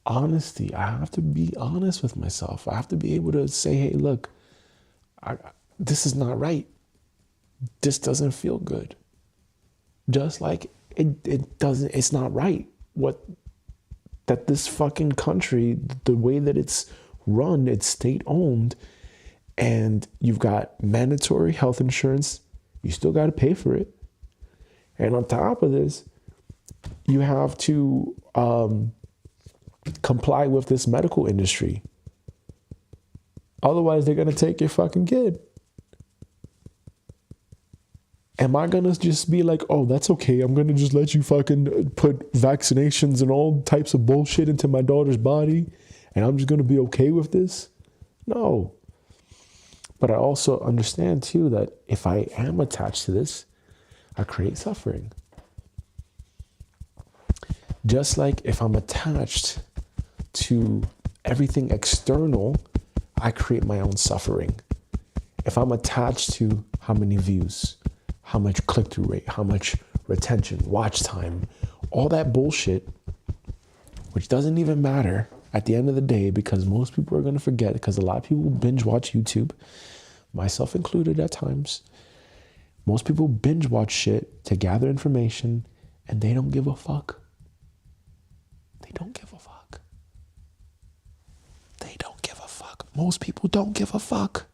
Honesty. I have to be honest with myself. I have to be able to say, hey, look, this is not right. This doesn't feel good. Just like it doesn't, it's not right. That this fucking country, the way that it's run, it's state owned, and you've got mandatory health insurance, you still got to pay for it. And on top of this, you have to comply with this medical industry. Otherwise, they're going to take your fucking kid. Am I going to just be like, oh, that's okay, I'm going to just let you fucking put vaccinations and all types of bullshit into my daughter's body, and I'm just going to be okay with this? No. But I also understand, too, that if I am attached to this, I create suffering. Just like if I'm attached to everything external, I create my own suffering. If I'm attached to how many views, how much click-through rate, how much retention, watch time, all that bullshit, which doesn't even matter at the end of the day, because most people are going to forget, because a lot of people binge watch YouTube, myself included at times. Most people binge watch shit to gather information, and they don't give a fuck. They don't give a fuck. They don't give a fuck. Most people don't give a fuck.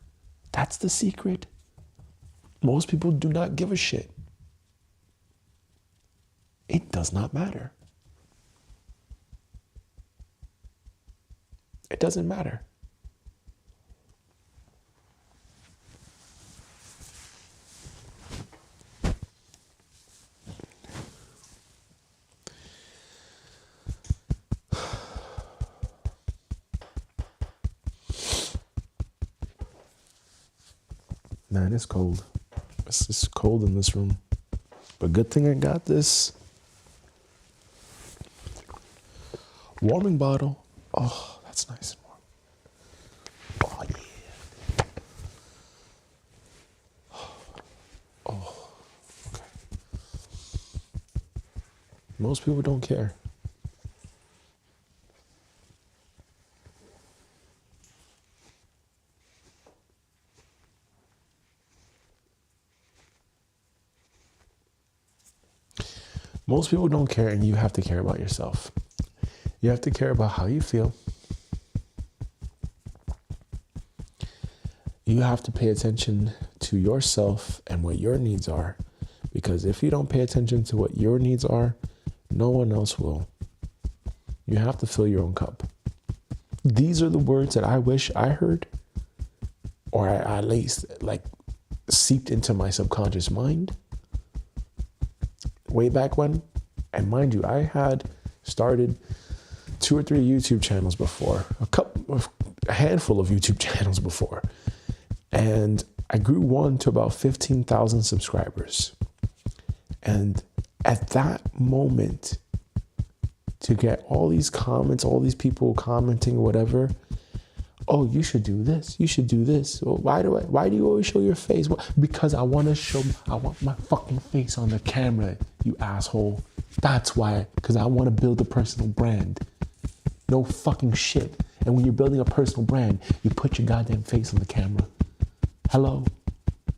That's the secret. Most people do not give a shit. It does not matter. It doesn't matter. Man, it's cold. It's cold in this room. But good thing I got this warming bottle. Oh, that's nice and warm. Oh, yeah. Oh, okay. Most people don't care. Most people don't care, and you have to care about yourself. You have to care about how you feel. You have to pay attention to yourself and what your needs are. Because if you don't pay attention to what your needs are, no one else will. You have to fill your own cup. These are the words that I wish I heard, or I at least seeped into my subconscious mind way back when. And mind you, I had started 2 or 3 YouTube channels before, a handful of YouTube channels before. And I grew one to about 15,000 subscribers. And at that moment, to get all these comments, all these people commenting, whatever, oh, you should do this. You should do this. Well, why do you always show your face? Well, because I want my fucking face on the camera, you asshole. That's why, because I want to build a personal brand. No fucking shit. And when you're building a personal brand, you put your goddamn face on the camera. Hello?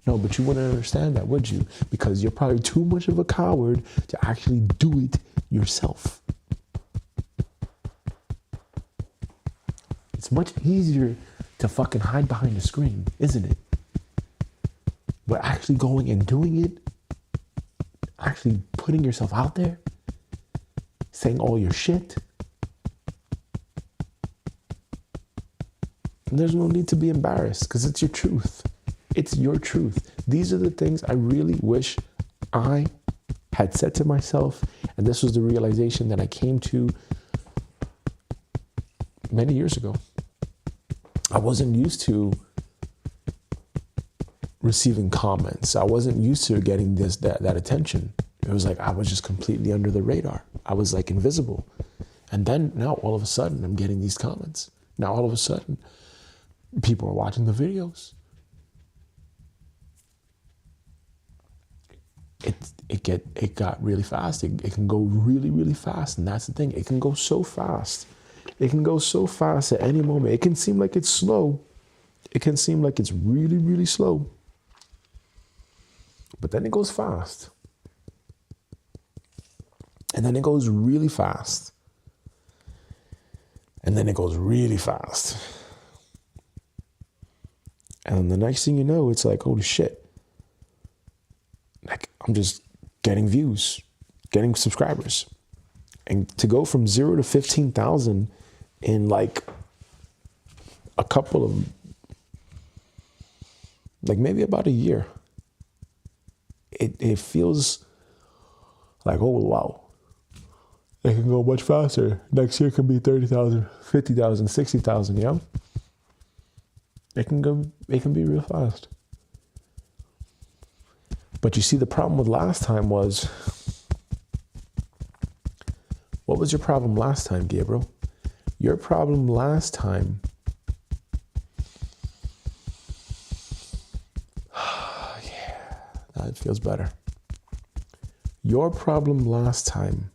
No, but you wouldn't understand that, would you? Because you're probably too much of a coward to actually do it yourself. It's much easier to fucking hide behind a screen, isn't it? But actually going and doing it, actually putting yourself out there, saying all your shit, and there's no need to be embarrassed because it's your truth. It's your truth. These are the things I really wish I had said to myself, and this was the realization that I came to many years ago. I wasn't used to receiving comments. I wasn't used to getting that attention. It was like I was just completely under the radar. I was like invisible. And then now all of a sudden I'm getting these comments. Now all of a sudden people are watching the videos. It got really fast. It can go really, really fast. And that's the thing. It can go so fast. It can go so fast at any moment. It can seem like it's slow. It can seem like it's really, really slow. But then it goes fast. And then it goes really fast. And then it goes really fast. And then the next thing you know, it's like, holy shit. Like, I'm just getting views, getting subscribers. And to go from 0 to 15,000 in like a couple of, like maybe about a year, it feels like, oh, wow. It can go much faster. Next year can be 30,000, 50,000, 60,000, yeah? It can be real fast. But you see, the problem with last time was, what was your problem last time, Gabriel? Your problem last time, yeah, that feels better. Your problem last time,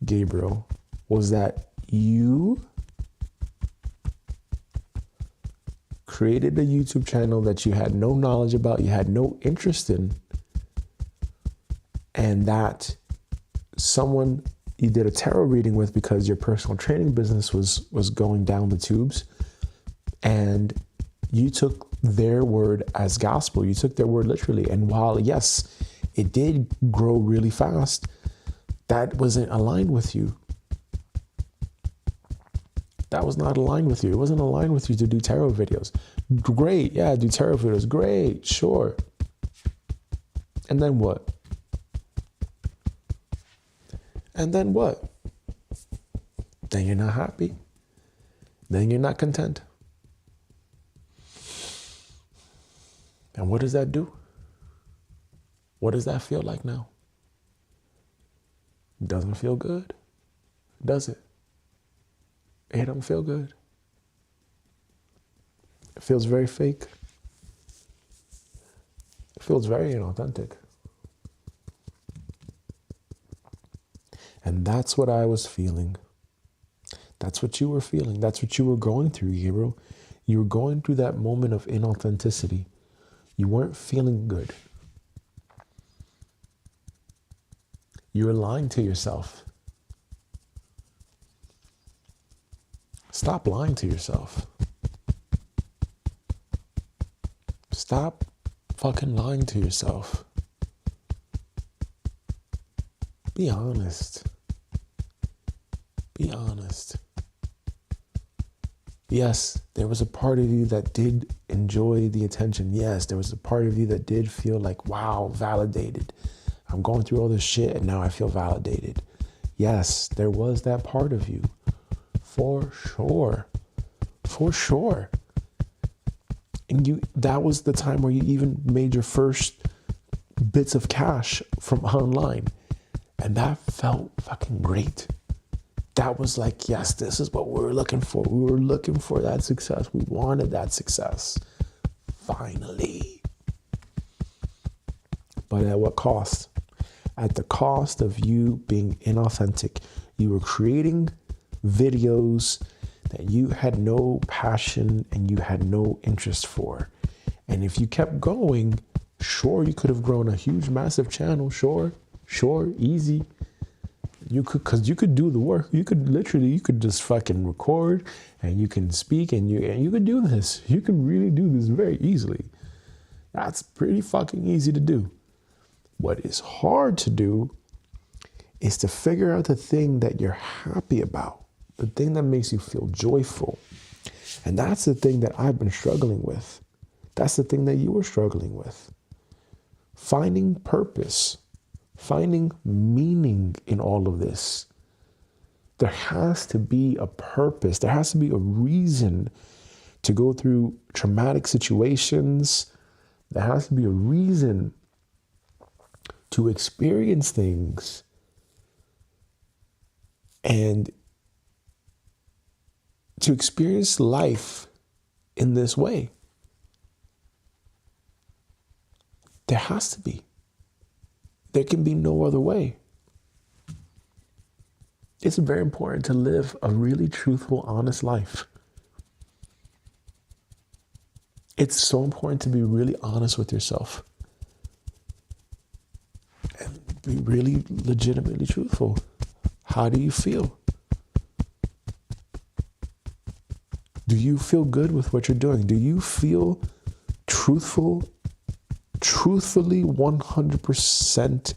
Gabriel, was that you created a YouTube channel that you had no knowledge about, you had no interest in, and that someone you did a tarot reading with because your personal training business was going down the tubes, and you took their word as gospel. You took their word literally. And while, yes, it did grow really fast, that wasn't aligned with you. That was not aligned with you. It wasn't aligned with you to do tarot videos. Great, yeah, do tarot videos. Great, sure. And then what? And then what? Then you're not happy. Then you're not content. And what does that do? What does that feel like now? Doesn't feel good, does it? It don't feel good. It feels very fake. It feels very inauthentic. And that's what I was feeling. That's what you were feeling. That's what you were going through, Gabriel. You were going through that moment of inauthenticity. You weren't feeling good. You were lying to yourself. Stop lying to yourself. Stop fucking lying to yourself. Be honest. Be honest. Yes, there was a part of you that did enjoy the attention. Yes, there was a part of you that did feel like, wow, validated. I'm going through all this shit and now I feel validated. Yes, there was that part of you. For sure. For sure. And that was the time where you even made your first bits of cash from online. And that felt fucking great. That was like, yes, this is what we were looking for. We were looking for that success. We wanted that success. Finally. But at what cost? At the cost of you being inauthentic. You were creating videos that you had no passion and you had no interest for. And if you kept going, sure, you could have grown a huge, massive channel. Sure, easy. You could, because you could do the work. You could just fucking record and you can speak and you could do this. You can really do this very easily. That's pretty fucking easy to do. What is hard to do is to figure out the thing that you're happy about, the thing that makes you feel joyful. And that's the thing that I've been struggling with. That's the thing that you were struggling with. Finding purpose, finding meaning in all of this. There has to be a purpose. There has to be a reason to go through traumatic situations. There has to be a reason to experience things and to experience life in this way. There has to be. There can be no other way. It's very important to live a really truthful, honest life. It's so important to be really honest with yourself and be really legitimately truthful. How do you feel? Do you feel good with what you're doing? Do you feel truthfully 100%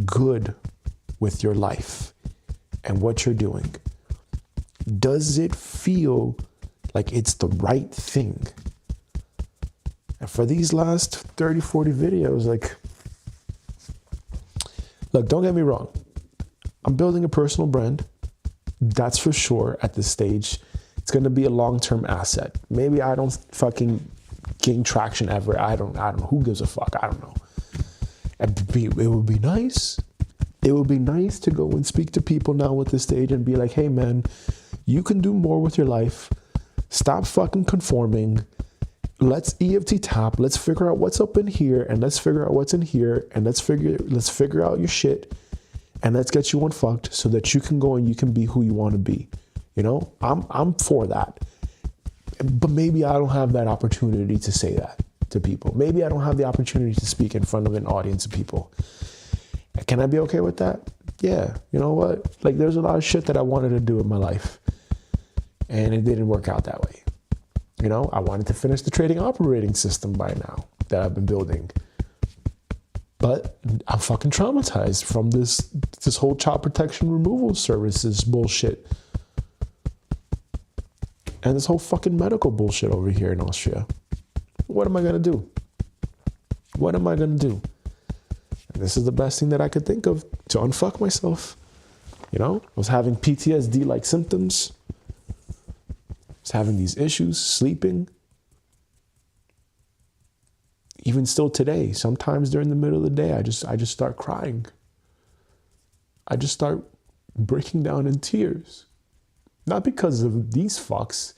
good with your life and what you're doing? Does it feel like it's the right thing? And for these last 30, 40 videos, like, look, don't get me wrong. I'm building a personal brand. That's for sure at this stage. It's going to be a long-term asset. Maybe I don't fucking gain traction ever. I don't know. Who gives a fuck? I don't know. It would be nice. It would be nice to go and speak to people now at this stage and be like, hey, man, you can do more with your life. Stop fucking conforming. Let's EFT tap. Let's figure out what's up in here, and let's figure out what's in here, and let's figure out your shit, and let's get you unfucked so that you can go and you can be who you want to be. You know, I'm for that. But maybe I don't have that opportunity to say that to people. Maybe I don't have the opportunity to speak in front of an audience of people. Can I be okay with that? Yeah. You know what? Like, there's a lot of shit that I wanted to do in my life, and it didn't work out that way. You know, I wanted to finish the trading operating system by now that I've been building. But I'm fucking traumatized from this whole child protection removal services bullshit. And this whole fucking medical bullshit over here in Austria. What am I going to do? What am I going to do? And this is the best thing that I could think of to unfuck myself. You know, I was having PTSD-like symptoms. I was having these issues, sleeping. Even still today, sometimes during the middle of the day, I just start crying. I just start breaking down in tears. Not because of these fucks,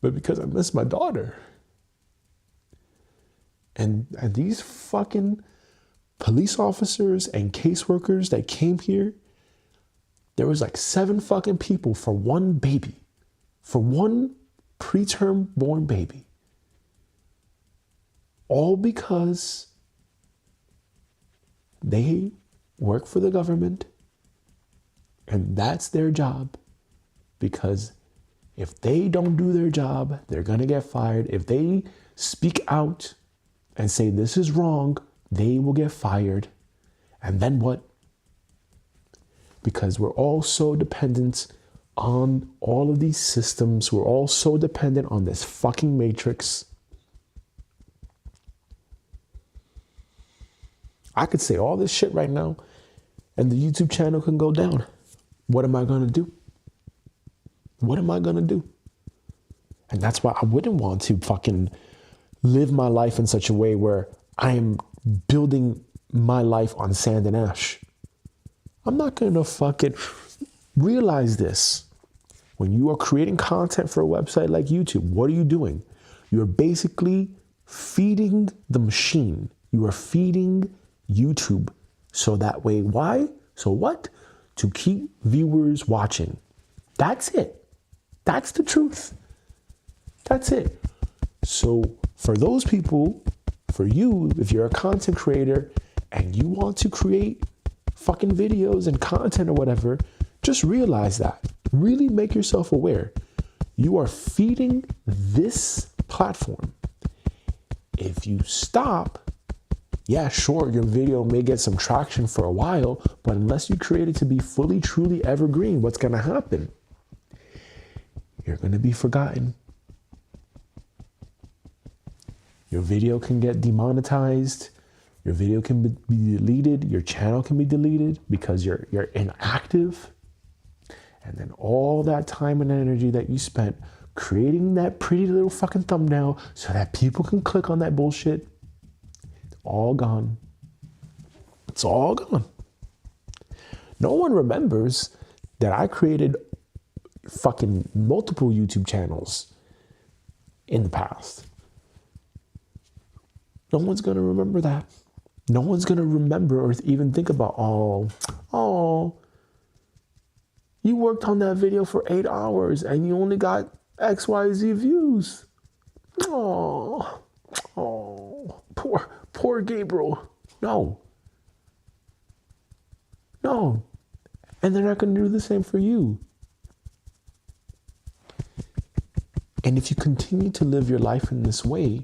but because I miss my daughter. And these fucking police officers and caseworkers that came here, there was like 7 fucking people for one baby. For one preterm born baby. All because they work for the government and that's their job. Because if they don't do their job, they're going to get fired. If they speak out and say this is wrong, they will get fired. And then what? Because we're all so dependent on all of these systems. We're all so dependent on this fucking matrix. I could say all this shit right now and the YouTube channel can go down. What am I going to do? What am I going to do? And that's why I wouldn't want to fucking live my life in such a way where I am building my life on sand and ash. I'm not going to fucking realize this. When you are creating content for a website like YouTube, what are you doing? You're basically feeding the machine. You are feeding YouTube. So that way, why? So what? To keep viewers watching. That's it. That's the truth. That's it. So for those people, for you, if you're a content creator and you want to create fucking videos and content or whatever, just realize that. Really make yourself aware. You are feeding this platform. If you stop, yeah, sure, your video may get some traction for a while, but unless you create it to be fully, truly evergreen, what's going to happen? You're going to be forgotten. Your video can get demonetized. Your video can be deleted. Your channel can be deleted because you're inactive. And then all that time and energy that you spent creating that pretty little fucking thumbnail so that people can click on that bullshit, it's all gone. It's all gone. No one remembers that I created fucking multiple YouTube channels in the past. No one's going to remember that. No one's going to remember or even think about, oh, you worked on that video for 8 hours and you only got XYZ views. Oh, poor Gabriel. No. And they're not going to do the same for you. And if you continue to live your life in this way,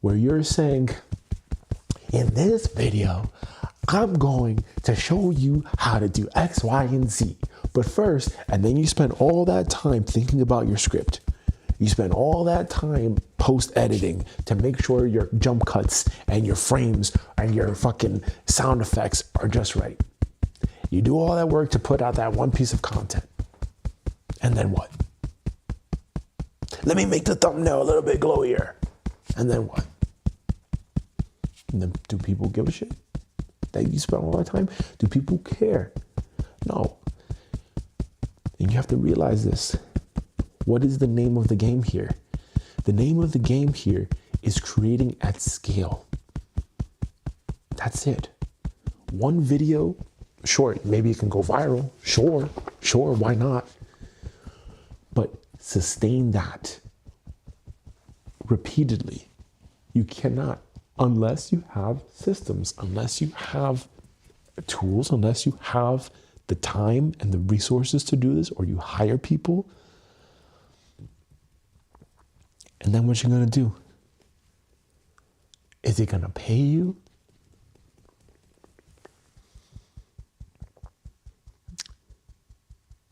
where you're saying, in this video, I'm going to show you how to do X, Y, and Z. But first, and then you spend all that time thinking about your script. You spend all that time post-editing to make sure your jump cuts and your frames and your fucking sound effects are just right. You do all that work to put out that one piece of content. And then what? Let me make the thumbnail a little bit glowier. And then what? And then do people give a shit that you spend all that time? Do people care? No. And you have to realize this. What is the name of the game here? The name of the game here is creating at scale. That's it. One video, sure, maybe it can go viral. Sure, why not? But sustain that repeatedly. You cannot, unless you have systems, unless you have tools, unless you have the time and the resources to do this, or you hire people. And then what you're gonna do? Is it gonna pay you?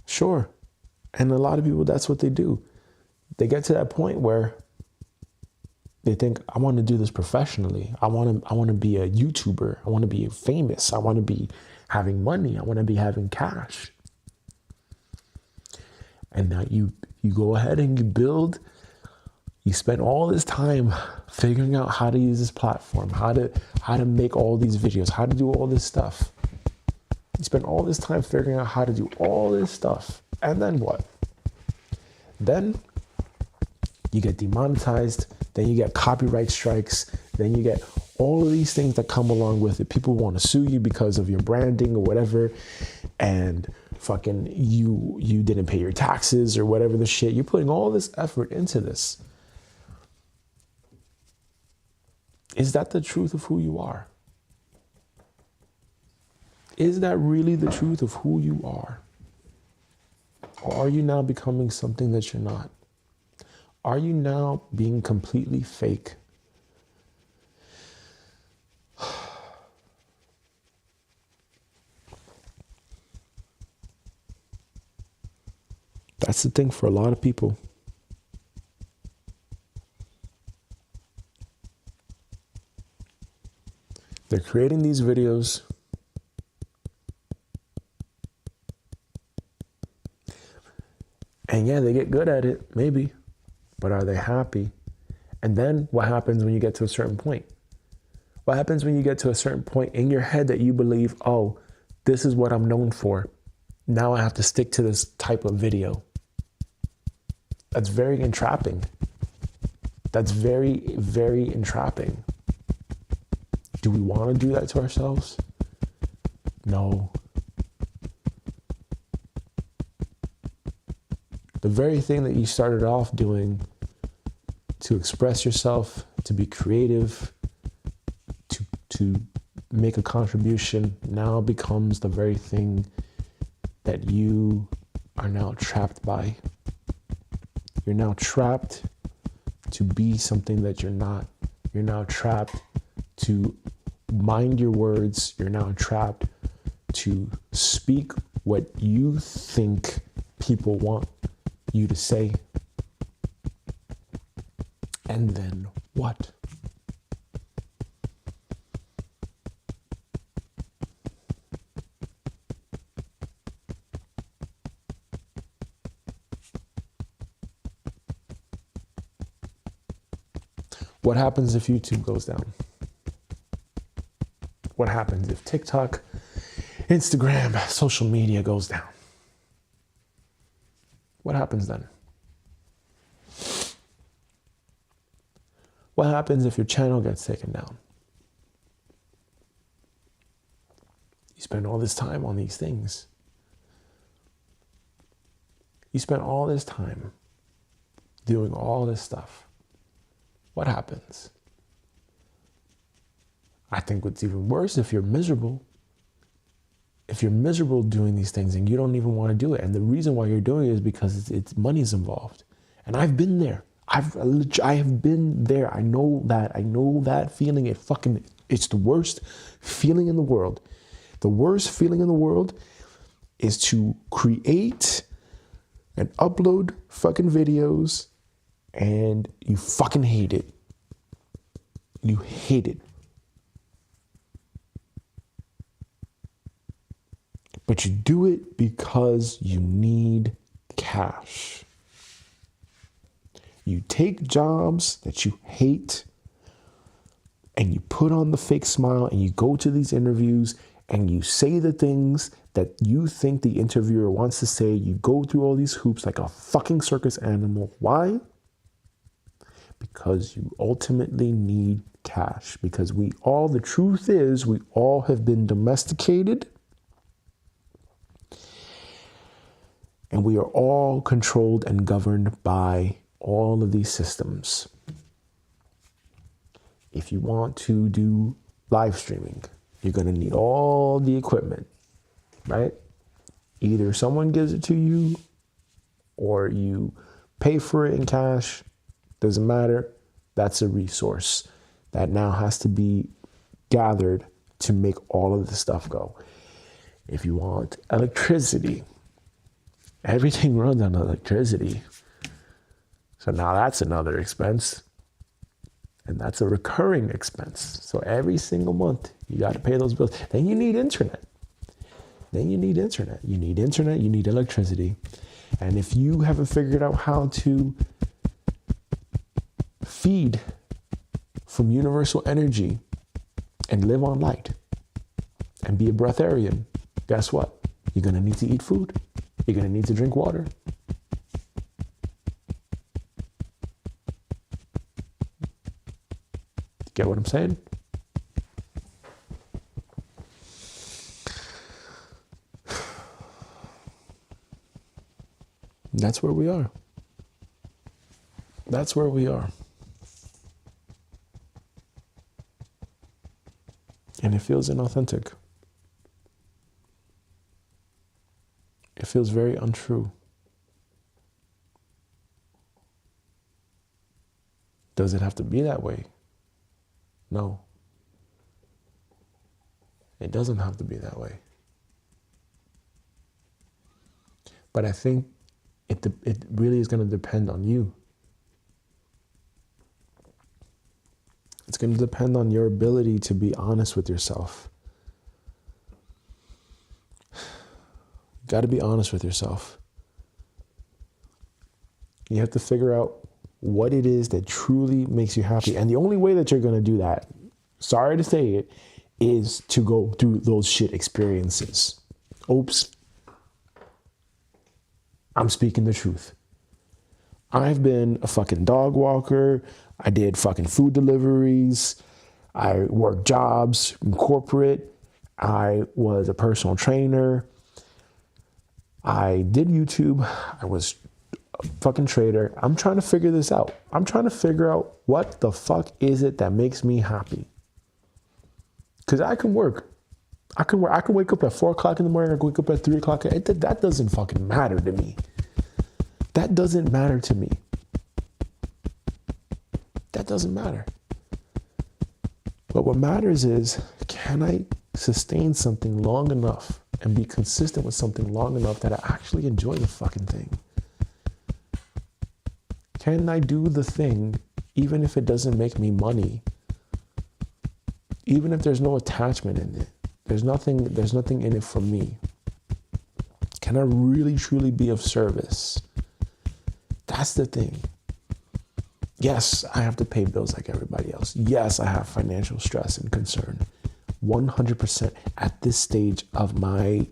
Sure. And a lot of people, that's what they do. They get to that point where they think, I want to do this professionally. I want to be a YouTuber. I want to be famous. I want to be having money. I want to be having cash. And now you go ahead and you spend all this time figuring out how to use this platform, how to make all these videos, how to do all this stuff. You spend all this time figuring out how to do all this stuff. And then what? Then you get demonetized. Then you get copyright strikes. Then you get all of these things that come along with it. People want to sue you because of your branding or whatever. And fucking you didn't pay your taxes or whatever the shit. You're putting all this effort into this. Is that the truth of who you are? Is that really the truth of who you are? Or are you now becoming something that you're not? Are you now being completely fake? That's the thing for a lot of people. They're creating these videos. And yeah, they get good at it, maybe. But are they happy? And then what happens when you get to a certain point? What happens when you get to a certain point in your head that you believe, oh, this is what I'm known for. Now I have to stick to this type of video. That's very entrapping. That's very, very entrapping. Do we want to do that to ourselves? No. The very thing that you started off doing to express yourself, to be creative, to make a contribution, now becomes the very thing that you are now trapped by. You're now trapped to be something that you're not. You're now trapped to mind your words. You're now trapped to speak what you think people want you to say. And then what? What happens if YouTube goes down? What happens if TikTok, Instagram, social media goes down? What happens then? What happens if your channel gets taken down? You spend all this time on these things. You spend all this time doing all this stuff. What happens? I think what's even worse, if you're miserable. If you're miserable doing these things and you don't even want to do it, and the reason why you're doing it is because it's money's involved. And I've been there. I have been there. I know that feeling. It's the worst feeling in the world. The worst feeling in the world is to create and upload fucking videos and you fucking hate it. You hate it. But you do it because you need cash. You take jobs that you hate and you put on the fake smile and you go to these interviews and you say the things that you think the interviewer wants to say. You go through all these hoops like a fucking circus animal. Why? Because you ultimately need cash. Because the truth is, we all have been domesticated. And we are all controlled and governed by all of these systems. If you want to do live streaming, you're going to need all the equipment, right? Either someone gives it to you or you pay for it in cash. Doesn't matter. That's a resource that now has to be gathered to make all of this stuff go. If you want electricity, everything runs on electricity. So now that's another expense. And that's a recurring expense. So every single month, you got to pay those bills. Then you need internet. You need electricity. And if you haven't figured out how to feed from universal energy and live on light and be a breatharian, guess what? You're going to need to eat food. You're going to need to drink water. Get what I'm saying? That's where we are. That's where we are. And it feels inauthentic. It feels very untrue. Does it have to be that way? No. It doesn't have to be that way. But I think it really is going to depend on you. It's going to depend on your ability to be honest with yourself. You got to be honest with yourself. You have to figure out what it is that truly makes you happy. And the only way that you're going to do that, sorry to say it, is to go through those shit experiences. Oops. I'm speaking the truth. I've been a fucking dog walker. I did fucking food deliveries. I worked jobs in corporate. I was a personal trainer. I did YouTube. I was a fucking trader. I'm trying to figure this out. I'm trying to figure out what the fuck is it that makes me happy. Because I can work. I can wake up at 4 o'clock in the morning. I can wake up at 3 o'clock. That doesn't fucking matter to me. That doesn't matter to me. That doesn't matter. But what matters is, can I sustain something long enough and be consistent with something long enough that I actually enjoy the fucking thing? Can I do the thing even if it doesn't make me money? Even if there's no attachment in it? There's nothing in it for me. Can I really truly be of service? That's the thing. Yes, I have to pay bills like everybody else. Yes, I have financial stress and concern. 100% at this stage of my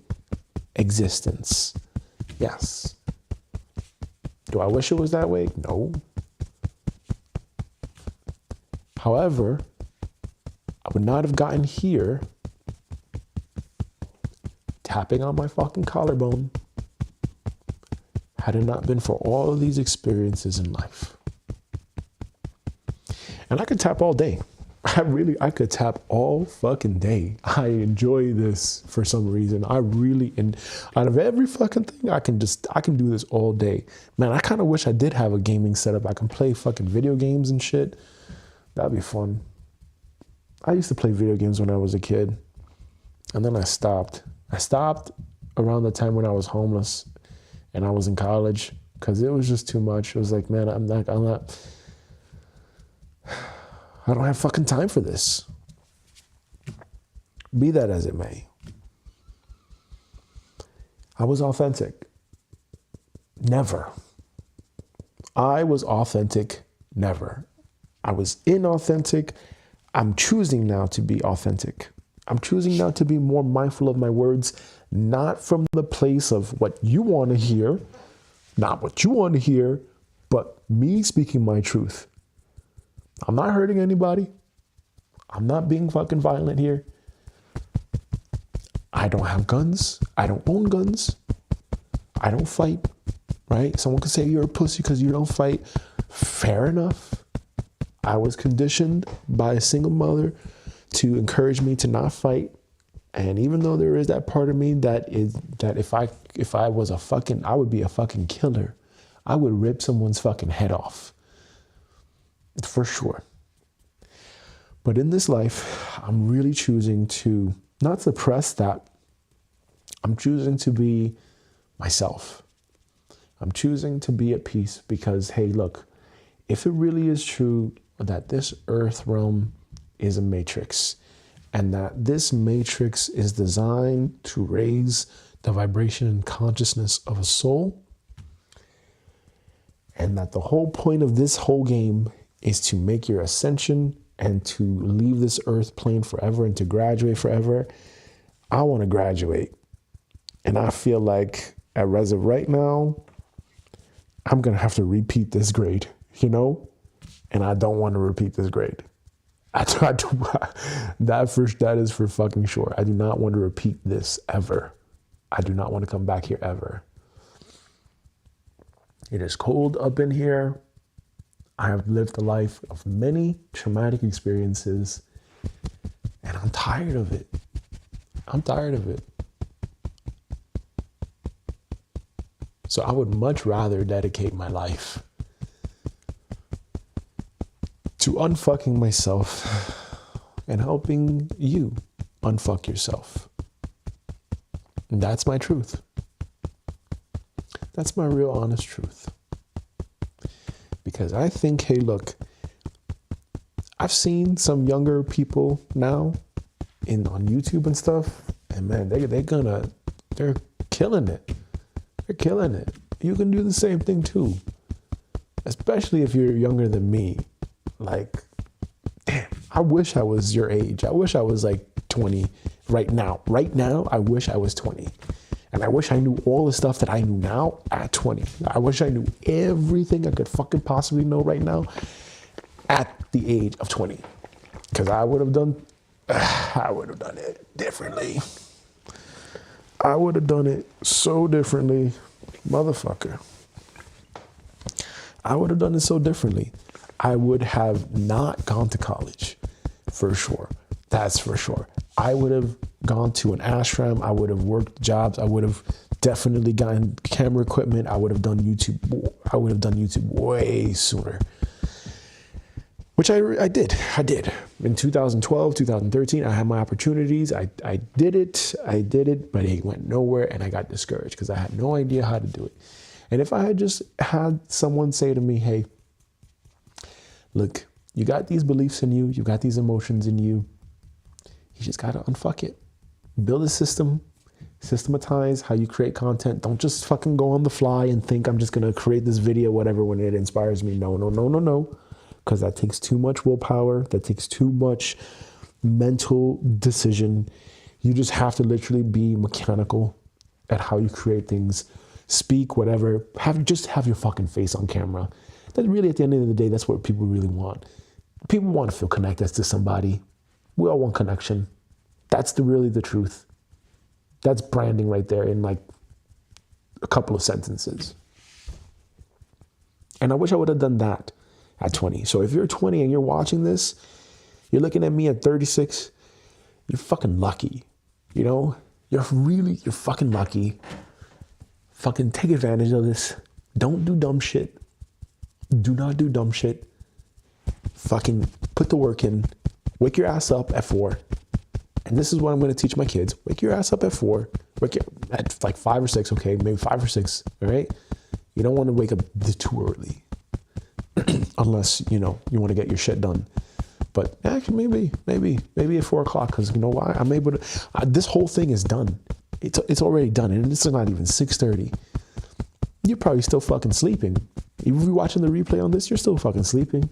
existence. Yes. Do I wish it was that way? No. However, I would not have gotten here tapping on my fucking collarbone had it not been for all of these experiences in life. And I could tap all day. I could tap all fucking day. I enjoy this for some reason. And out of every fucking thing, I can do this all day. Man, I kind of wish I did have a gaming setup. I can play fucking video games and shit. That'd be fun. I used to play video games when I was a kid, and then I stopped. I stopped around the time when I was homeless and I was in college because it was just too much. It was like, man, I don't have fucking time for this. Be that as it may. I was authentic. Never. I was authentic. Never. I was inauthentic. I'm choosing now to be authentic. I'm choosing now to be more mindful of my words, not from the place of what you want to hear, not what you want to hear, but me speaking my truth. I'm not hurting anybody. I'm not being fucking violent here. I don't have guns. I don't own guns. I don't fight, right? Someone could say you're a pussy because you don't fight. Fair enough. I was conditioned by a single mother to encourage me to not fight. And even though there is that part of me that if I was I would be a fucking killer. I would rip someone's fucking head off. For sure. But in this life, I'm really choosing to not suppress that. I'm choosing to be myself. I'm choosing to be at peace because, hey, look, if it really is true that this earth realm is a matrix and that this matrix is designed to raise the vibration and consciousness of a soul, and that the whole point of this whole game is to make your ascension and to leave this earth plane forever and to graduate forever. I want to graduate. And I feel like as of right now, I'm going to have to repeat this grade, and I don't want to repeat this grade. That is for fucking sure. I do not want to repeat this ever. I do not want to come back here ever. It is cold up in here. I have lived a life of many traumatic experiences, and I'm tired of it. I'm tired of it. So I would much rather dedicate my life to unfucking myself and helping you unfuck yourself. And that's my truth. That's my real honest truth. Because I think, hey, look, I've seen some younger people now on YouTube and stuff, and man, they're killing it. They're killing it. You can do the same thing too. Especially if you're younger than me. Like, damn, I wish I was your age. I wish I was like 20 right now. Right now, I wish I was 20. And I wish I knew all the stuff that I knew now at 20. I wish I knew everything I could fucking possibly know right now at the age of 20. Because I would have done it differently. I would have done it so differently. Motherfucker. I would have done it so differently. I would have not gone to college. For sure. That's for sure. I would have gone to an ashram. I would have worked jobs. I would have definitely gotten camera equipment. I would have done YouTube. I would have done YouTube way sooner. Which I did. In 2012, 2013, I had my opportunities. I did it, but it went nowhere, and I got discouraged because I had no idea how to do it. And if I had just had someone say to me, hey, look, you got these beliefs in you, you got these emotions in you, you just got to unfuck it. Build a system, systematize how you create content. Don't just fucking go on the fly and think I'm just going to create this video, whatever, when it inspires me. No. Because that takes too much willpower. That takes too much mental decision. You just have to literally be mechanical at how you create things. Speak, whatever. Just have your fucking face on camera. That really, at the end of the day, that's what people really want. People want to feel connected to somebody. We all want connection. That's really the truth. That's branding right there in like a couple of sentences. And I wish I would have done that at 20. So if you're 20 and you're watching this, You're looking at me at 36. You're fucking lucky. You know, you're fucking lucky. Fucking take advantage of this. Don't do dumb shit. Do not do dumb shit. Fucking put the work in. Wake your ass up at 4. And this is what I'm going to teach my kids. Wake your ass up at 4. Wake you at like 5 or 6, okay? Maybe 5 or 6, all right? You don't want to wake up too early. Unless, you know, you want to get your shit done. But actually, maybe at 4 o'clock, because you know why? I'm able to, this whole thing is done. It's already done, and it's not even 6:30. You're probably still fucking sleeping. If you're watching the replay on this, you're still fucking sleeping.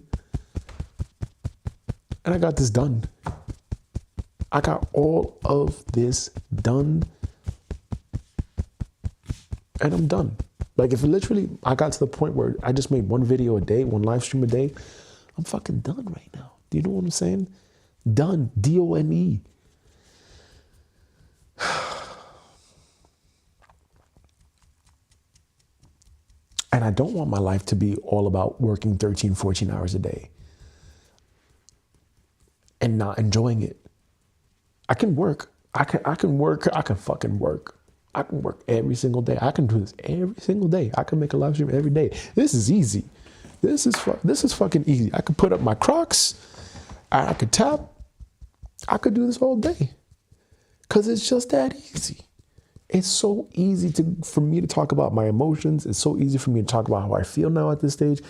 And I got this done. I got all of this done. And I'm done. Like if literally I got to the point where I just made one video a day, one live stream a day, I'm fucking done right now. Do you know what I'm saying? Done. D-O-N-E. And I don't want my life to be all about working 13, 14 hours a day and not enjoying it. I can work. I can fucking work. I can work every single day. I can do this every single day. I can make a live stream every day. This is easy. This is fucking easy. I could put up my Crocs. I could tap. I could do this all day. Cause it's just that easy. It's so easy for me to talk about my emotions. It's so easy for me to talk about how I feel now at this stage.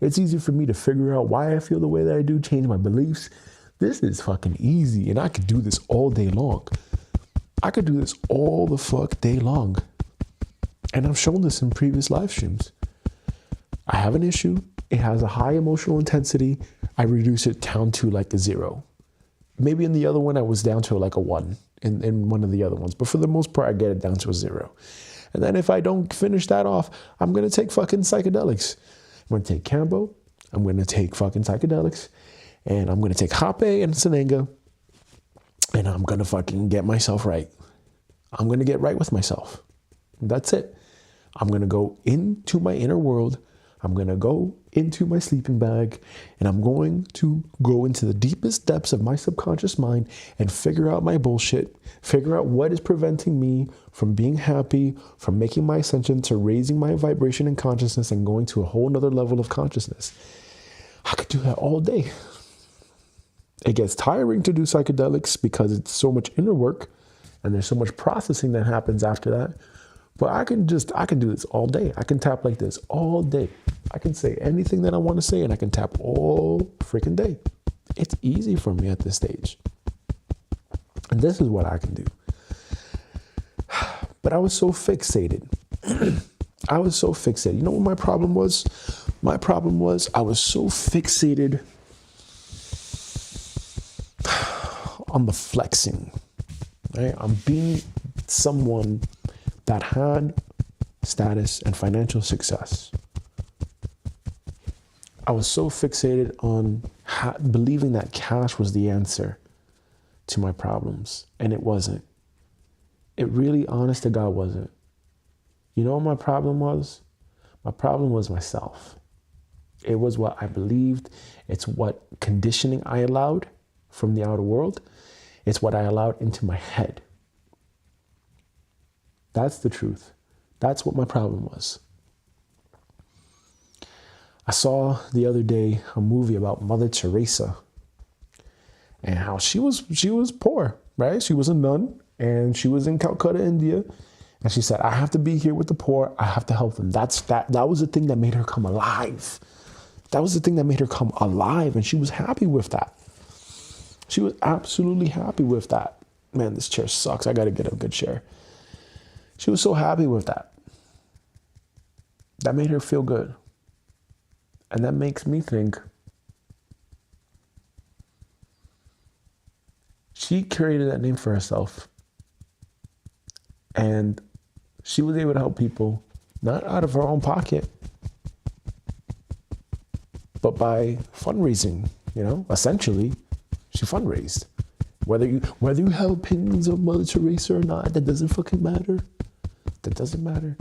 It's easy for me to figure out why I feel the way that I do, change my beliefs. This is fucking easy, and I could do this all day long. I could do this all the fuck day long. And I've shown this in previous live streams. I have an issue. It has a high emotional intensity. I reduce it down to like a 0. Maybe in the other one, I was down to like a 1 in one of the other ones. But for the most part, I get it down to a 0. And then if I don't finish that off, I'm going to take fucking psychedelics. I'm going to take Cambo. I'm going to take fucking psychedelics. And I'm going to take Hape and Sananga. And I'm going to fucking get myself right. I'm going to get right with myself. That's it. I'm going to go into my inner world. I'm going to go into my sleeping bag, and I'm going to go into the deepest depths of my subconscious mind and figure out my bullshit, figure out what is preventing me from being happy, from making my ascension, to raising my vibration and consciousness and going to a whole nother level of consciousness. I could do that all day. It gets tiring to do psychedelics because it's so much inner work and there's so much processing that happens after that. But I can do this all day. I can tap like this all day. I can say anything that I want to say, and I can tap all freaking day. It's easy for me at this stage. And this is what I can do. But I was so fixated. I was so fixated. You know what my problem was? My problem was I was so fixated on the flexing. Right? On being someone that had status and financial success. I was so fixated on believing that cash was the answer to my problems, and it wasn't. It really, honest to God, wasn't. You know what my problem was? My problem was myself. It was what I believed. It's what conditioning I allowed from the outer world. It's what I allowed into my head. That's the truth. That's what my problem was. I saw the other day a movie about Mother Teresa and how she was poor, right? She was a nun and she was in Calcutta, India. And she said, I have to be here with the poor. I have to help them. That was the thing that made her come alive. That was the thing that made her come alive. And she was happy with that. She was absolutely happy with that. Man, this chair sucks. I got to get a good chair. She was so happy with that. That made her feel good. And that makes me think she created that name for herself. And she was able to help people, not out of her own pocket, but by fundraising, essentially, she fundraised. Whether you have opinions of Mother Teresa or not, that doesn't fucking matter. That doesn't matter.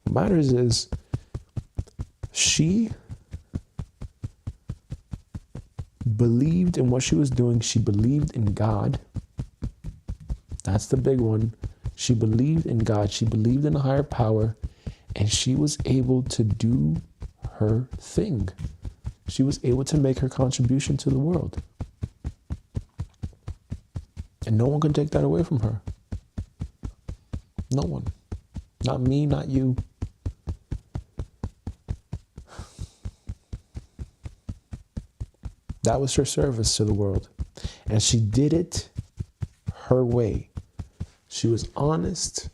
What matters is she believed in what she was doing. She believed in God. That's the big one. She believed in God. She believed in a higher power, and she was able to do her thing. She was able to make her contribution to the world. And no one can take that away from her. No one. Not me, not you. That was her service to the world. And she did it her way. She was honest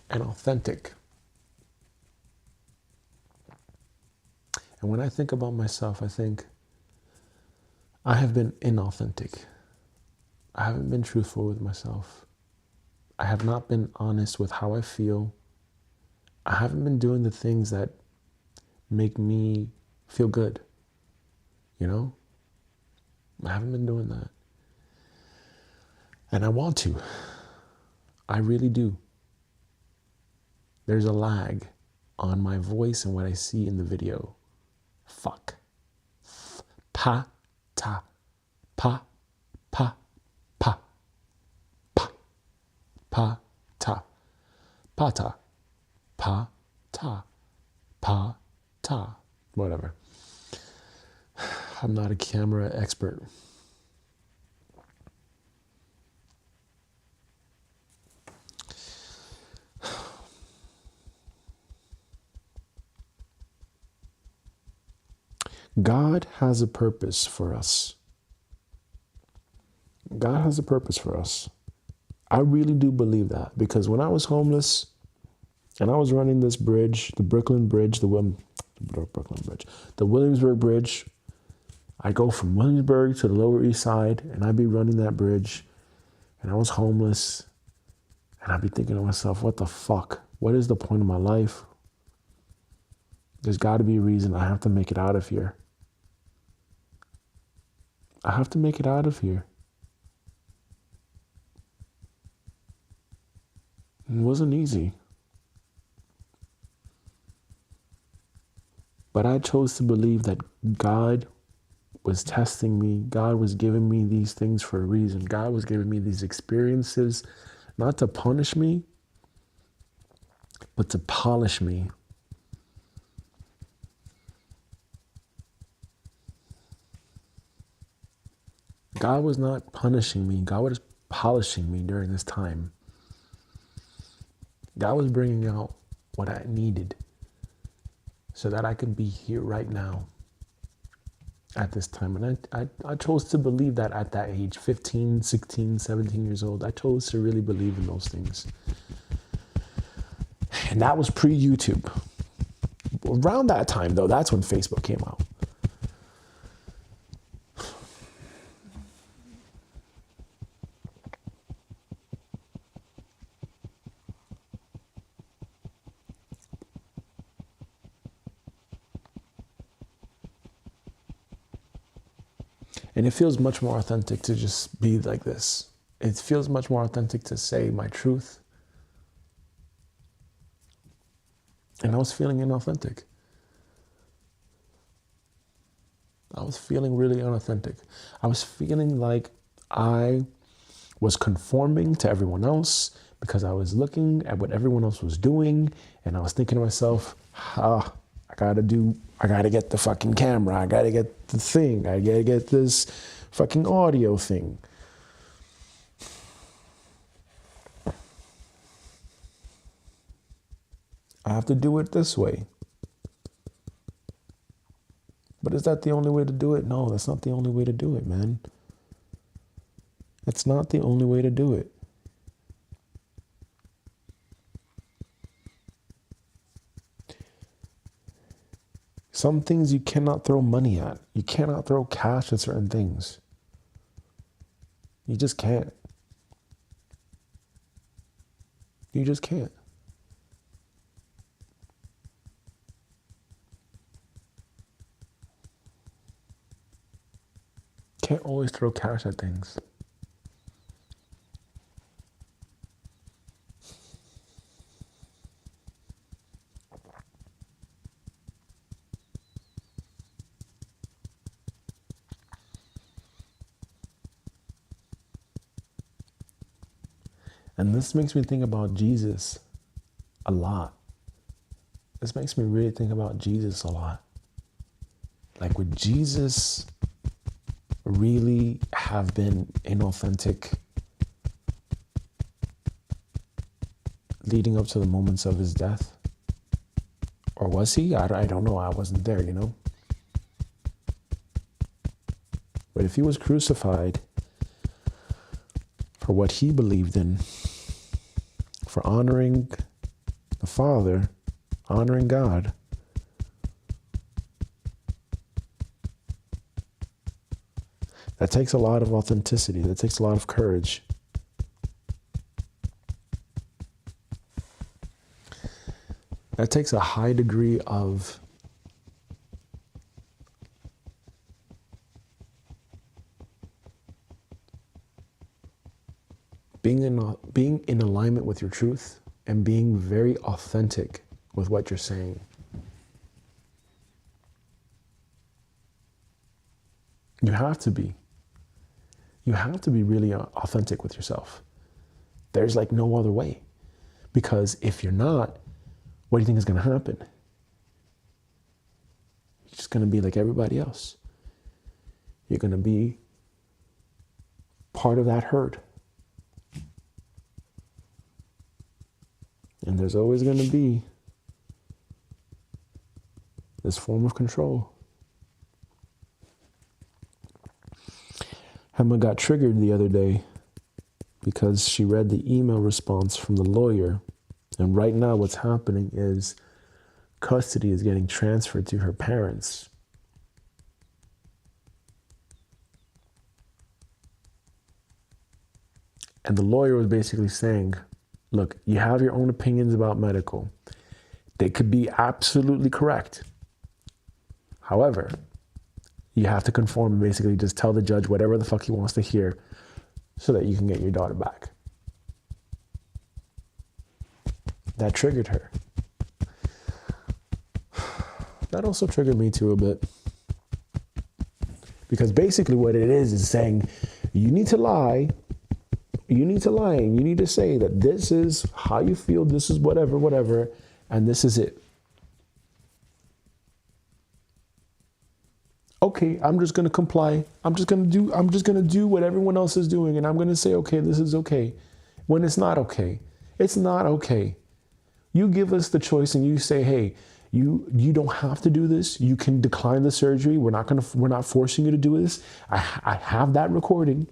and authentic. And when I think about myself, I think I have been inauthentic. I haven't been truthful with myself. I have not been honest with how I feel. I haven't been doing the things that make me feel good. You know? I haven't been doing that. And I want to. I really do. There's a lag on my voice and what I see in the video. Fuck. Pa, ta, pa, pa, pa, pa, pa, ta, pa, ta, pa, ta, pa, ta. Whatever. I'm not a camera expert. God has a purpose for us. God has a purpose for us. I really do believe that, because when I was homeless and I was running this bridge, the Brooklyn Bridge, the Williamsburg Bridge, I go from Williamsburg to the Lower East Side, and I'd be running that bridge, and I was homeless, and I'd be thinking to myself, what the fuck? What is the point of my life? There's got to be a reason I have to make it out of here. I have to make it out of here. It wasn't easy. But I chose to believe that God was testing me. God was giving me these things for a reason. God was giving me these experiences, not to punish me, but to polish me. God was not punishing me. God was polishing me during this time. God was bringing out what I needed so that I could be here right now at this time. And I chose to believe that at that age, 15, 16, 17 years old. I chose to really believe in those things. And that was pre-YouTube. Around that time, though, that's when Facebook came out. And it feels much more authentic to just be like this. It feels much more authentic to say my truth. And I was feeling inauthentic. I was feeling really unauthentic. I was feeling like I was conforming to everyone else because I was looking at what everyone else was doing, and I was thinking to myself, I gotta get the fucking camera, I gotta get the thing, I gotta get this fucking audio thing. I have to do it this way. But is that the only way to do it? No, that's not the only way to do it, man. That's not the only way to do it. Some things you cannot throw money at. You cannot throw cash at certain things. You just can't. You just can't. Can't always throw cash at things. And this makes me think about Jesus a lot. This makes me really think about Jesus a lot. Like, would Jesus really have been inauthentic leading up to the moments of his death? Or was he? I don't know. I wasn't there, you know? But if he was crucified for what he believed in, for honoring the Father, honoring God, that takes a lot of authenticity. That takes a lot of courage. That takes a high degree of being in alignment with your truth and being very authentic with what you're saying. You have to be. You have to be really authentic with yourself. There's like no other way. Because if you're not, what do you think is going to happen? You're just going to be like everybody else. You're going to be part of that herd. And there's always going to be this form of control. Emma got triggered the other day because she read the email response from the lawyer. And right now what's happening is custody is getting transferred to her parents. And the lawyer was basically saying, look, you have your own opinions about medical. They could be absolutely correct. However, you have to conform and basically just tell the judge whatever the fuck he wants to hear so that you can get your daughter back. That triggered her. That also triggered me too a bit. Because basically what it is saying, you need to lie. You need to lie and you need to say that this is how you feel, this is whatever, and this is it. Okay, I'm just going to comply. I'm just going to do what everyone else is doing, and I'm going to say, okay, this is okay. When it's not okay. It's not okay. You give us the choice and you say, hey, you don't have to do this. You can decline the surgery. We're not forcing you to do this. I have that recording.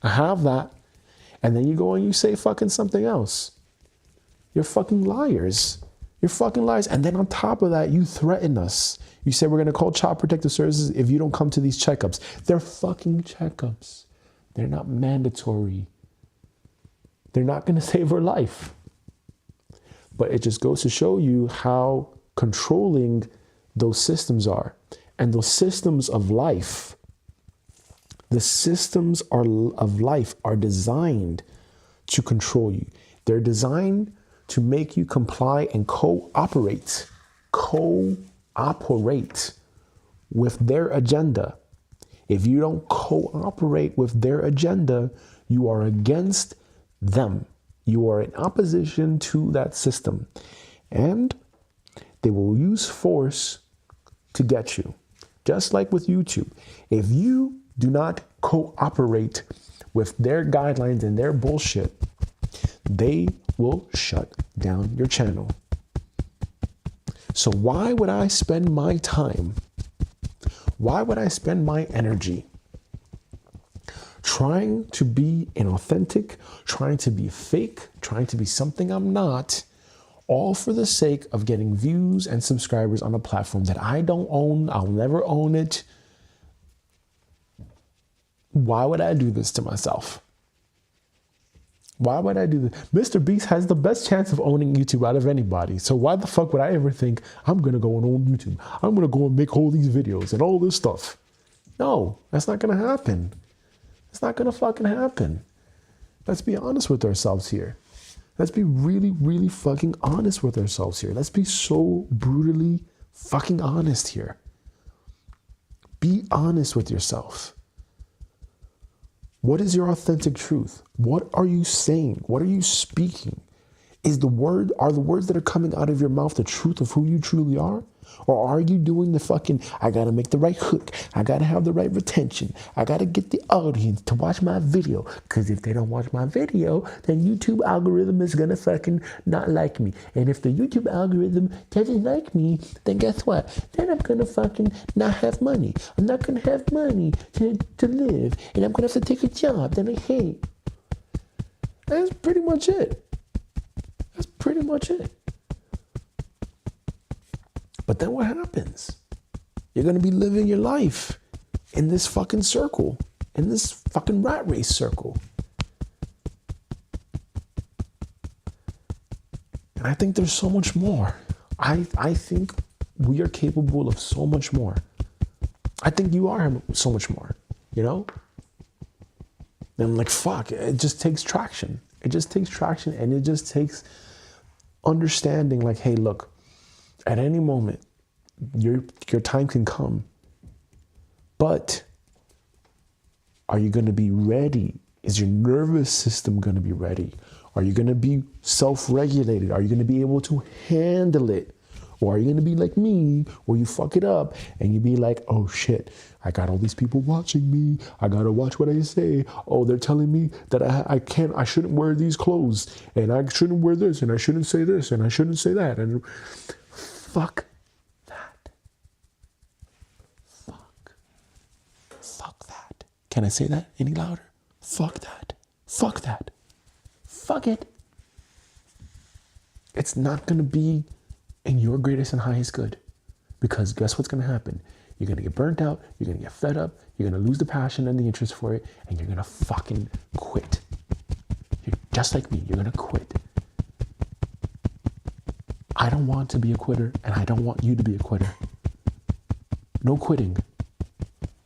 I have that. And then you go and you say fucking something else. You're fucking liars. You're fucking liars. And then on top of that, you threaten us. You say we're going to call Child Protective Services if you don't come to these checkups. They're fucking checkups. They're not mandatory. They're not going to save her life. But it just goes to show you how controlling those systems are. And those systems of life, the systems of life are designed to control you. They're designed to make you comply and cooperate with their agenda. If you don't cooperate with their agenda, you are against them. You are in opposition to that system. And they will use force to get you. Just like with YouTube. If you do not cooperate with their guidelines and their bullshit, they will shut down your channel. So why would I spend my time? Why would I spend my energy trying to be inauthentic, trying to be fake, trying to be something I'm not, all for the sake of getting views and subscribers on a platform that I don't own? I'll never own it. Why would I do this to myself? Why would I do this? Mr. Beast has the best chance of owning YouTube out of anybody. So why the fuck would I ever think I'm going to go and own YouTube? I'm going to go and make all these videos and all this stuff. No, that's not going to happen. It's not going to fucking happen. Let's be honest with ourselves here. Let's be really, really fucking honest with ourselves here. Let's be so brutally fucking honest here. Be honest with yourself. What is your authentic truth? What are you saying? What are you speaking? Are the words that are coming out of your mouth the truth of who you truly are? Or are you doing the fucking, I gotta make the right hook, I gotta have the right retention, I gotta get the audience to watch my video, because if they don't watch my video, then YouTube algorithm is gonna fucking not like me. And if the YouTube algorithm doesn't like me, then guess what? Then I'm gonna fucking not have money. I'm not gonna have money to live, and I'm gonna have to take a job that I hate. That's pretty much it. That's pretty much it. But then what happens? You're going to be living your life in this fucking circle, in this fucking rat race circle. And I think there's so much more. I think we are capable of so much more. I think you are so much more, you know? And I'm like, fuck, it just takes traction. It just takes traction, and it just takes understanding like, hey, look, at any moment, your time can come. But are you going to be ready? Is your nervous system going to be ready? Are you going to be self-regulated? Are you going to be able to handle it? Or are you going to be like me, where you fuck it up and you be like, oh shit, I got all these people watching me. I got to watch what I say. Oh, they're telling me that I shouldn't wear these clothes, and I shouldn't wear this, and I shouldn't say this, and I shouldn't say that. And fuck that. Fuck that. Can I say that any louder? Fuck that. Fuck that. Fuck it. It's not going to be in your greatest and highest good. Because guess what's going to happen? You're going to get burnt out. You're going to get fed up. You're going to lose the passion and the interest for it. And you're going to fucking quit. You're just like me. You're going to quit. I don't want to be a quitter, and I don't want you to be a quitter. No quitting.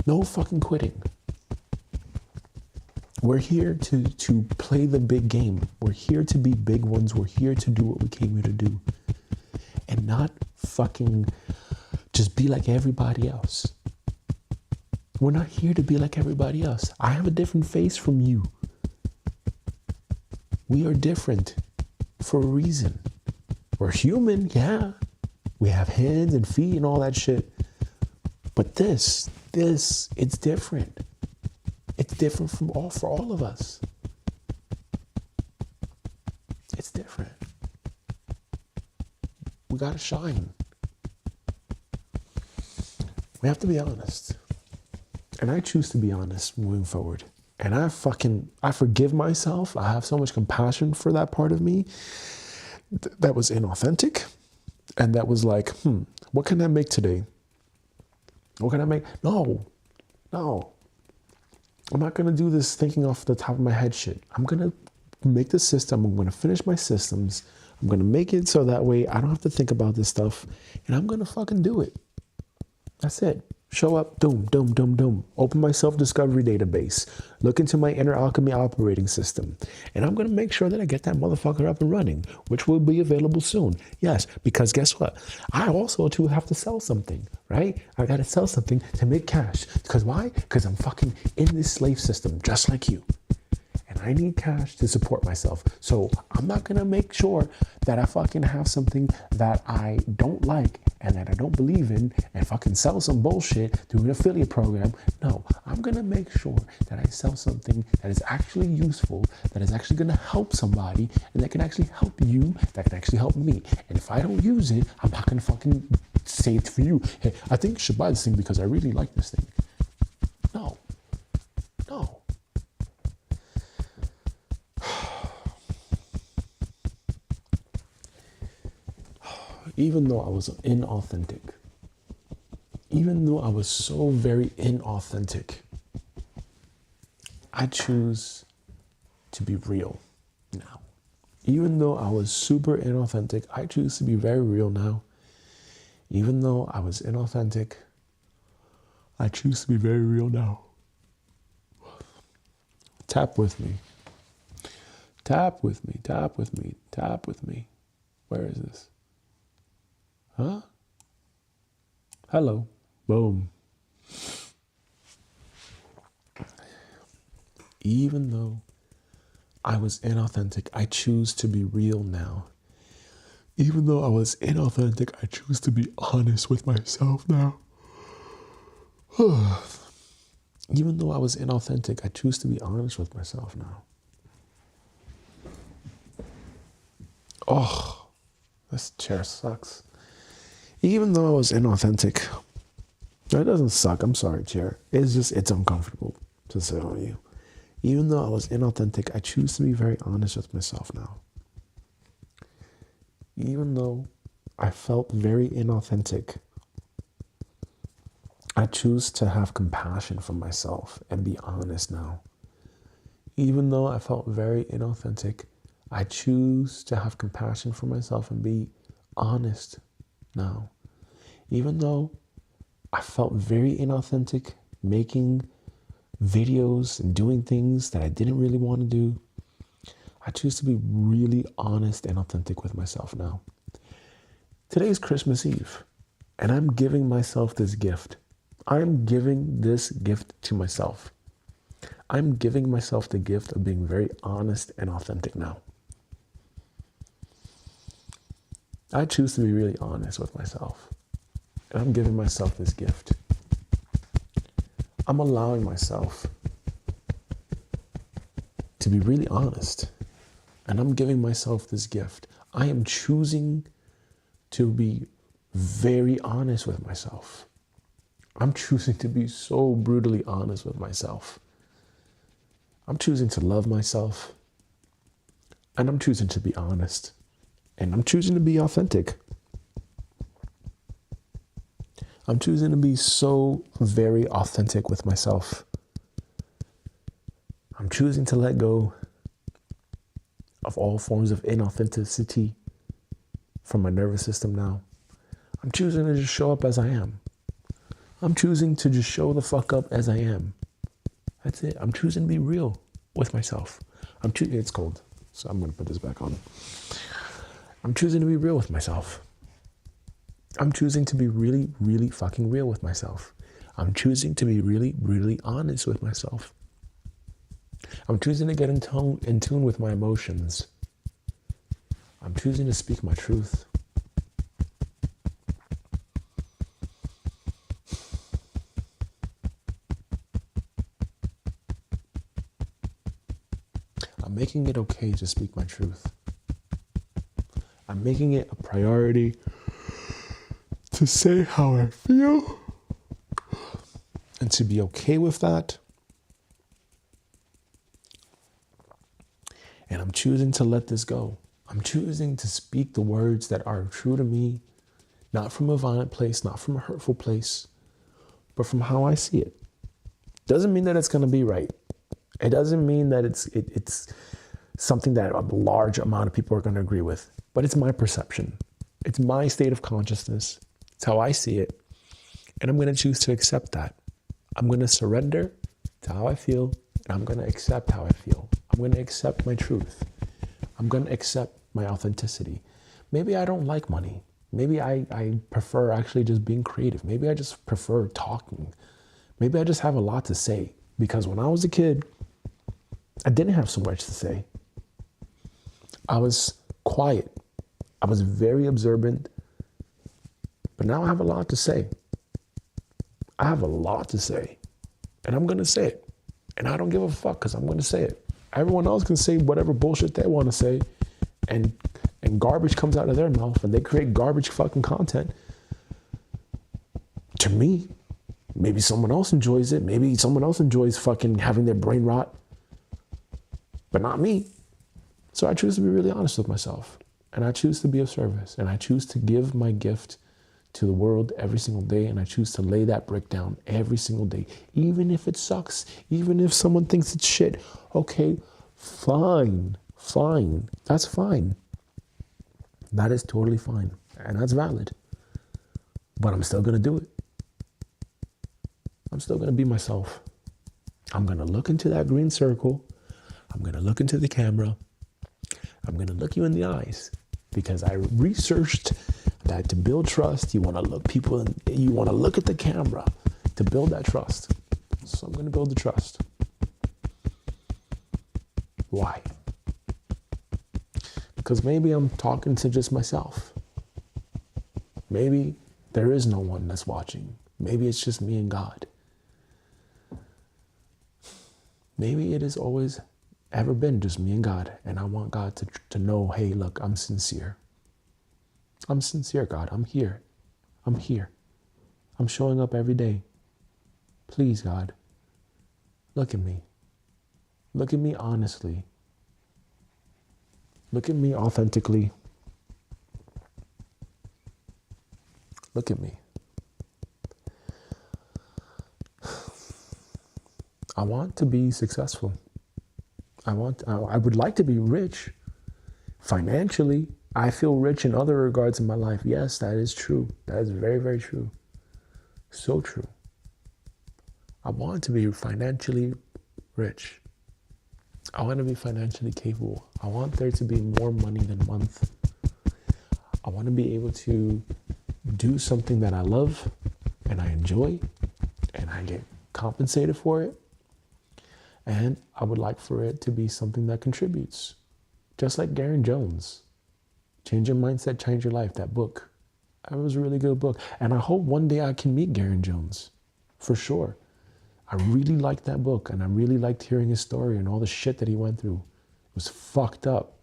No fucking quitting. We're here to play the big game. We're here to be big ones. We're here to do what we came here to do. And not fucking just be like everybody else. We're not here to be like everybody else. I have a different face from you. We are different for a reason. We're human, yeah. We have hands and feet and all that shit. But this, it's different. It's different for all of us. It's different. We gotta shine. We have to be honest. And I choose to be honest moving forward. And I forgive myself. I have so much compassion for that part of me that was inauthentic. And that was like, what can I make today? What can I make? No. I'm not going to do this thinking off the top of my head shit. I'm going to make the system. I'm going to finish my systems. I'm going to make it so that way I don't have to think about this stuff. And I'm going to fucking do it. That's it. Show up, doom. Open my self-discovery database. Look into my inner alchemy operating system. And I'm going to make sure that I get that motherfucker up and running, which will be available soon. Yes, because guess what? I also too have to sell something, right? I got to sell something to make cash. Because why? Because I'm fucking in this slave system, just like you. And I need cash to support myself. So I'm not going to make sure that I fucking have something that I don't like and that I don't believe in and fucking sell some bullshit through an affiliate program. No, I'm going to make sure that I sell something that is actually useful, that is actually going to help somebody, and that can actually help you, that can actually help me. And if I don't use it, I'm not going to fucking say it for you. Hey, I think you should buy this thing because I really like this thing. No. Even though I was inauthentic, even though I was so very inauthentic, I choose to be real now. Even though I was super inauthentic, I choose to be very real now. Even though I was inauthentic, I choose to be very real now. Tap with me. Tap with me, tap with me, tap with me. Where is this? Huh? Hello. Boom. Even though I was inauthentic, I choose to be real now. Even though I was inauthentic, I choose to be honest with myself now. Even though I was inauthentic, I choose to be honest with myself now. Oh, this chair sucks. Even though I was inauthentic, that doesn't suck. I'm sorry, chair. It's uncomfortable to sit on you. Even though I was inauthentic, I choose to be very honest with myself now. Even though I felt very inauthentic, I choose to have compassion for myself and be honest now. Even though I felt very inauthentic, I choose to have compassion for myself and be honest now. Even though I felt very inauthentic, making videos and doing things that I didn't really want to do, I choose to be really honest and authentic with myself now. Today is Christmas Eve, and I'm giving myself this gift. I'm giving this gift to myself. I'm giving myself the gift of being very honest and authentic now. I choose to be really honest with myself, and I'm giving myself this gift. I'm allowing myself to be really honest, and I'm giving myself this gift. I am choosing to be very honest with myself. I'm choosing to be so brutally honest with myself. I'm choosing to love myself, and I'm choosing to be honest, and I'm choosing to be authentic. I'm choosing to be so very authentic with myself. I'm choosing to let go of all forms of inauthenticity from my nervous system now. I'm choosing to just show up as I am. I'm choosing to just show the fuck up as I am. That's it. I'm choosing to be real with myself. It's cold, so I'm going to put this back on. I'm choosing to be real with myself. I'm choosing to be really, really fucking real with myself. I'm choosing to be really, really honest with myself. I'm choosing to get in tune with my emotions. I'm choosing to speak my truth. I'm making it okay to speak my truth. I'm making it a priority to say how I feel and to be okay with that. And I'm choosing to let this go. I'm choosing to speak the words that are true to me, not from a violent place, not from a hurtful place, but from how I see it. Doesn't mean that it's going to be right. It doesn't mean that it's something that a large amount of people are going to agree with, but it's my perception. It's my state of consciousness. It's how I see it. And I'm going to choose to accept that. I'm going to surrender to how I feel, and I'm going to accept how I feel. I'm going to accept my truth. I'm going to accept my authenticity. Maybe I don't like money. Maybe I prefer actually just being creative. Maybe I just prefer talking. Maybe I just have a lot to say. Because when I was a kid, I didn't have so much to say. I was quiet. I was very observant. But now I have a lot to say. I have a lot to say. And I'm going to say it. And I don't give a fuck because I'm going to say it. Everyone else can say whatever bullshit they want to say. And garbage comes out of their mouth. And they create garbage fucking content. To me, maybe someone else enjoys it. Maybe someone else enjoys fucking having their brain rot. But not me. So I choose to be really honest with myself. And I choose to be of service. And I choose to give my gift to the world every single day, and I choose to lay that brick down every single day, even if it sucks, even if someone thinks it's shit. Okay, fine, that's fine. That is totally fine, and that's valid. But I'm still gonna do it. I'm still gonna be myself. I'm gonna look into that green circle. I'm gonna look into the camera. I'm gonna look you in the eyes, because I researched that to build trust, you want to look people and you want to look at the camera to build that trust. So I'm going to build the trust. Why? Because maybe I'm talking to just myself. Maybe there is no one that's watching. Maybe it's just me and God. Maybe it has always ever been just me and God. And I want God to know, hey, look, I'm sincere. I'm sincere, God. I'm here. I'm here. I'm showing up every day. Please, God, look at me. Look at me honestly. Look at me authentically. Look at me. I want to be successful. I would like to be rich financially. I feel rich in other regards in my life. Yes, that is true. That is very, very true. So true. I want to be financially rich. I want to be financially capable. I want there to be more money than month. I want to be able to do something that I love and I enjoy and I get compensated for it. And I would like for it to be something that contributes. Just like Garen Jones. Change Your Mindset, Change Your Life, that book. That was a really good book. And I hope one day I can meet Garen Jones. For sure. I really liked that book. And I really liked hearing his story and all the shit that he went through. It was fucked up.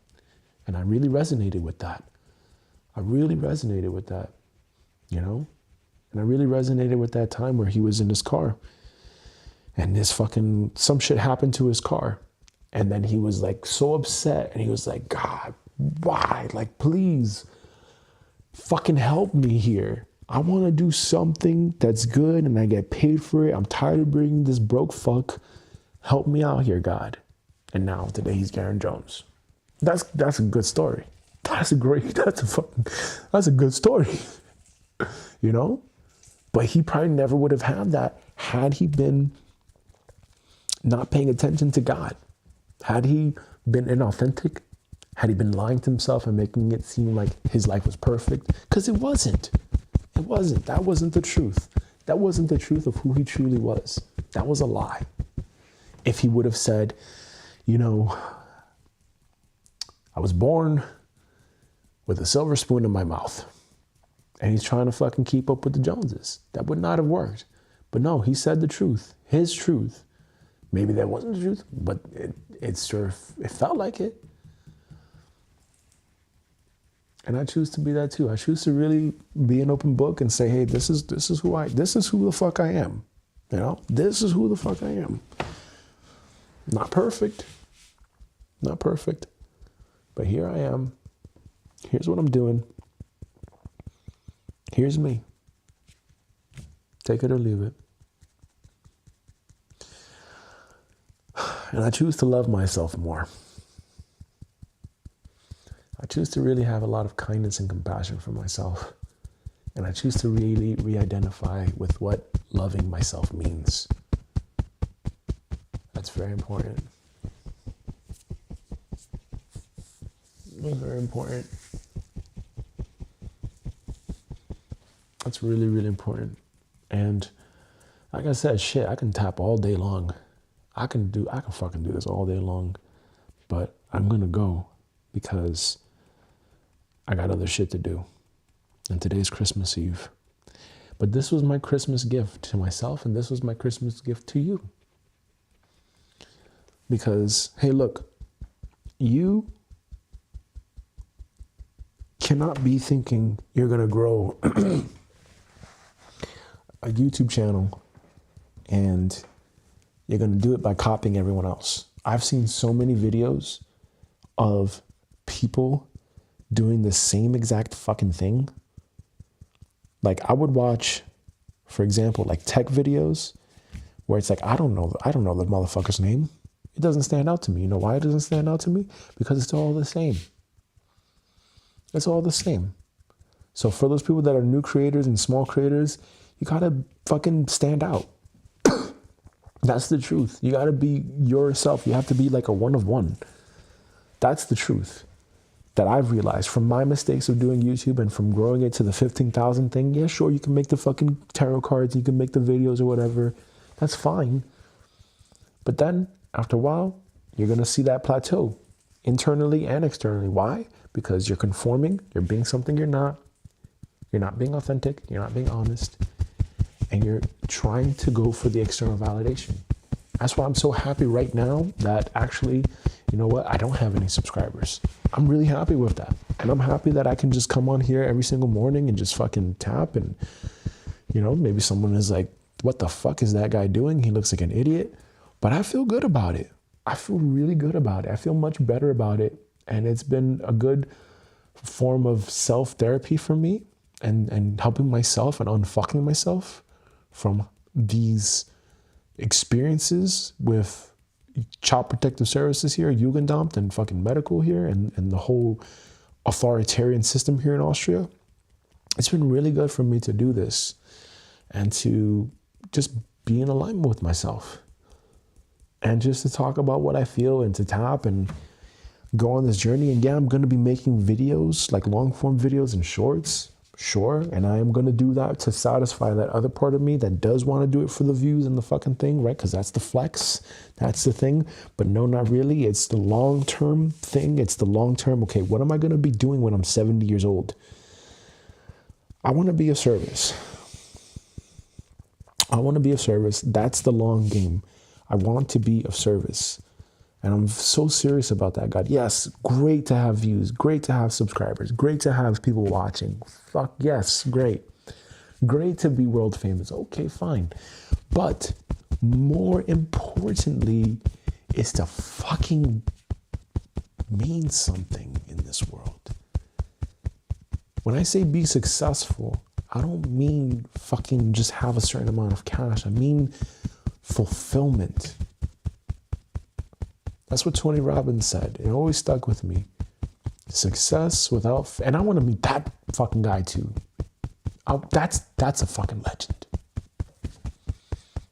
And I really resonated with that. I really resonated with that. You know? And I really resonated with that time where he was in his car. And some shit happened to his car. And then he was like so upset. And he was like, God, why? Like, please fucking help me here. I want to do something that's good and I get paid for it. I'm tired of being this broke fuck. Help me out here, God. And now today he's Garen Jones. That's a good story. That's a good story. You know? But he probably never would have had that had he been not paying attention to God. Had he been inauthentic, had he been lying to himself and making it seem like his life was perfect, because it wasn't. It wasn't. That wasn't the truth. That wasn't the truth of who he truly was. That was a lie. If he would have said, you know, I was born with a silver spoon in my mouth, and he's trying to fucking keep up with the Joneses. That would not have worked. But no, he said the truth, his truth. Maybe that wasn't the truth, but it felt like it. And I choose to be that too. I choose to really be an open book and say, hey, this is who the fuck I am. You know, this is who the fuck I am. Not perfect. Not perfect. But here I am. Here's what I'm doing. Here's me. Take it or leave it. And I choose to love myself more. I choose to really have a lot of kindness and compassion for myself. And I choose to really re-identify with what loving myself means. That's very important. That's very important. That's really, really important. And like I said, shit, I can tap all day long. I can fucking do this all day long. But I'm gonna go because I got other shit to do. And today's Christmas Eve. But this was my Christmas gift to myself, and this was my Christmas gift to you. Because, hey, look, you cannot be thinking you're gonna grow a YouTube channel and you're going to do it by copying everyone else. I've seen so many videos of people doing the same exact fucking thing. Like I would watch, for example, like tech videos where it's like, I don't know the motherfucker's name. It doesn't stand out to me. You know why it doesn't stand out to me? Because it's all the same. It's all the same. So for those people that are new creators and small creators, you gotta fucking stand out. That's the truth. You gotta be yourself. You have to be like a one of one. That's the truth that I've realized from my mistakes of doing YouTube and from growing it to the 15,000 thing. Yeah, sure, you can make the fucking tarot cards, you can make the videos or whatever. That's fine. But then after a while, You're going to see that plateau internally and externally. Why? Because you're conforming, you're being something you're not being authentic, you're not being honest, and you're trying to go for the external validation. That's why I'm so happy right now that actually, you know what, I don't have any subscribers. I'm really happy with that. And I'm happy that I can just come on here every single morning and just fucking tap. And, you know, maybe someone is like, what the fuck is that guy doing? He looks like an idiot. But I feel good about it. I feel really good about it. I feel much better about it. And it's been a good form of self-therapy for me and helping myself and unfucking myself from these experiences with child protective services here, Jugendamt, and fucking medical here, and the whole authoritarian system here in Austria. It's been really good for me to do this and to just be in alignment with myself and just to talk about what I feel and to tap and go on this journey. And yeah, I'm going to be making videos, like long form videos and shorts. Sure. And I am going to do that to satisfy that other part of me that does want to do it for the views and the fucking thing, right? Because that's the flex. That's the thing. But no, not really. It's the long-term thing. It's the long-term. Okay, what am I going to be doing when I'm 70 years old? I want to be of service. I want to be of service. That's the long game. I want to be of service. And I'm so serious about that, God. Yes, great to have views, great to have subscribers, great to have people watching. Fuck yes, great. Great to be world famous. Okay, fine. But more importantly is to fucking mean something in this world. When I say be successful, I don't mean fucking just have a certain amount of cash. I mean fulfillment. That's what Tony Robbins said. It always stuck with me. Success without... And I want to meet that fucking guy too. That's a fucking legend.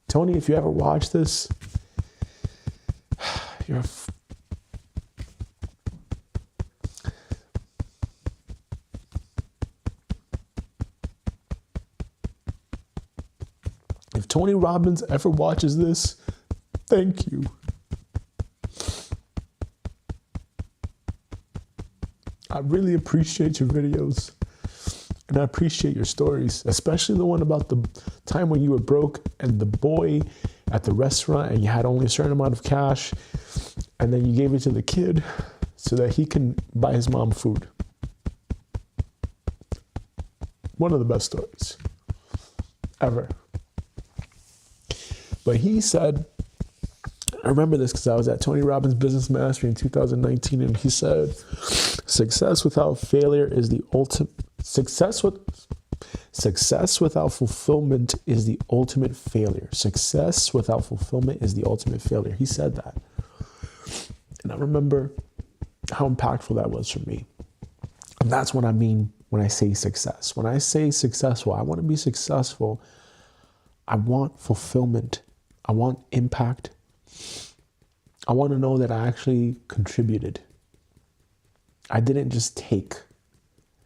Tony, if you ever watch this, you're a... If Tony Robbins ever watches this, thank you. I really appreciate your videos and I appreciate your stories, especially the one about the time when you were broke and the boy at the restaurant and you had only a certain amount of cash and then you gave it to the kid so that he can buy his mom food. One of the best stories ever. But he said, I remember this because I was at Tony Robbins Business Mastery in 2019 and he said, success without failure is the ultimate. Success without fulfillment is the ultimate failure. Success without fulfillment is the ultimate failure. He said that. And I remember how impactful that was for me. And that's what I mean when I say success. When I say successful, I want to be successful. I want fulfillment. I want impact. I want to know that I actually contributed. I didn't just take.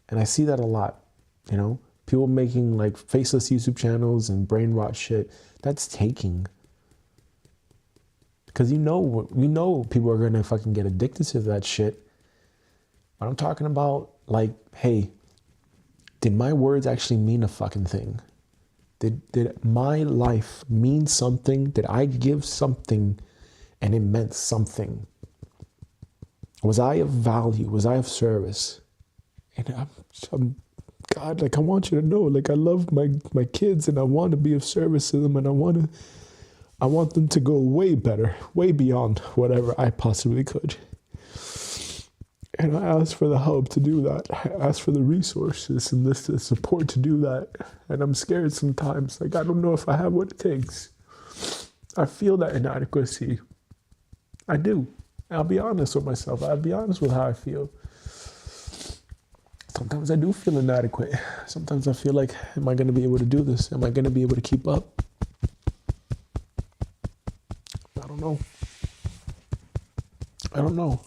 And I see that a lot, you know, people making like faceless YouTube channels and brain rot shit. That's taking. Because you know people are going to fucking get addicted to that shit. But I'm talking about like, hey, did my words actually mean a fucking thing? Did my life mean something? Did I give something and it meant something? Was I of value? Was I of service? And I'm God, like I want you to know, like I love my kids and I want to be of service to them and I want them to go way better, way beyond whatever I possibly could. And I asked for the help to do that. I asked for the resources and the support to do that. And I'm scared sometimes. Like I don't know if I have what it takes. I feel that inadequacy. I do. I'll be honest with myself. I'll be honest with how I feel. Sometimes I do feel inadequate. Sometimes I feel like, am I going to be able to do this? Am I going to be able to keep up? I don't know. I don't know.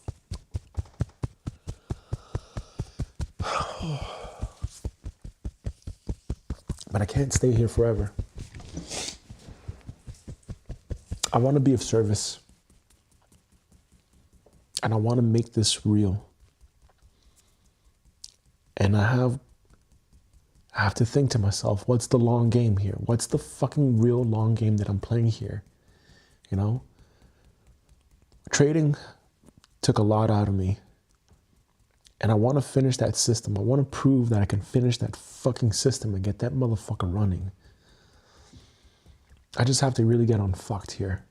But I can't stay here forever. I want to be of service. and I want to make this real. And I have to think to myself, what's the long game here? What's the fucking real long game that I'm playing here? You know? Trading took a lot out of me. And I want to finish that system. I want to prove that I can finish that fucking system and get that motherfucker running. I just have to really get unfucked here.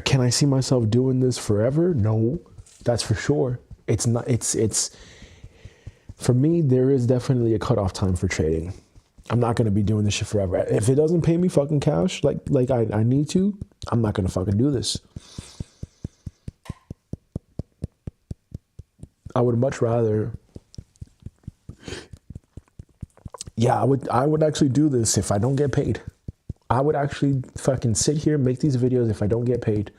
Can I see myself doing this forever? No, that's for sure. It's not, it's, for me, there is definitely a cutoff time for trading. I'm not going to be doing this shit forever. If it doesn't pay me fucking cash like I need to, I'm not going to fucking do this. I would much rather, yeah, I would actually do this if I don't get paid. I would actually fucking sit here and make these videos if I don't get paid.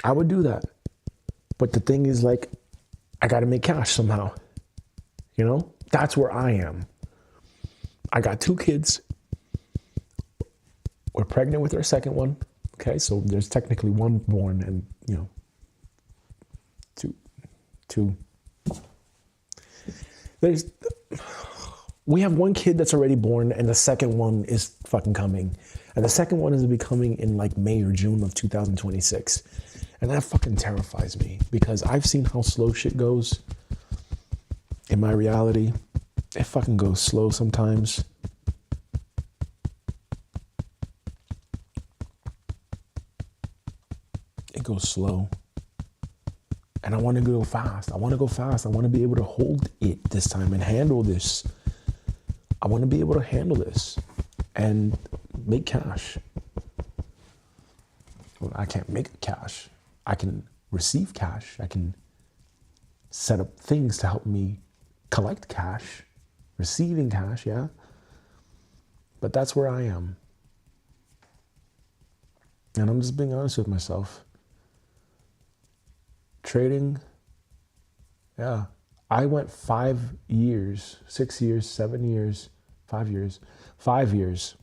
I would do that. But the thing is, like, I got to make cash somehow. You know, that's where I am. I got 2 kids. We're pregnant with our second one. Okay, so there's technically 1 born and, you know, two. We have 1 kid that's already born and the second one is fucking coming. And the second one is becoming in like May or June of 2026. And that fucking terrifies me because I've seen how slow shit goes in my reality. It fucking goes slow sometimes. It goes slow. And I want to go fast. I want to go fast. I want to be able to hold it this time and handle this. I want to be able to handle this and make cash. Well, I can't make cash. I can receive cash. I can set up things to help me collect cash, receiving cash, yeah. But that's where I am. And I'm just being honest with myself. Trading, yeah. I went 5 years, 6 years, 7 years, 5 years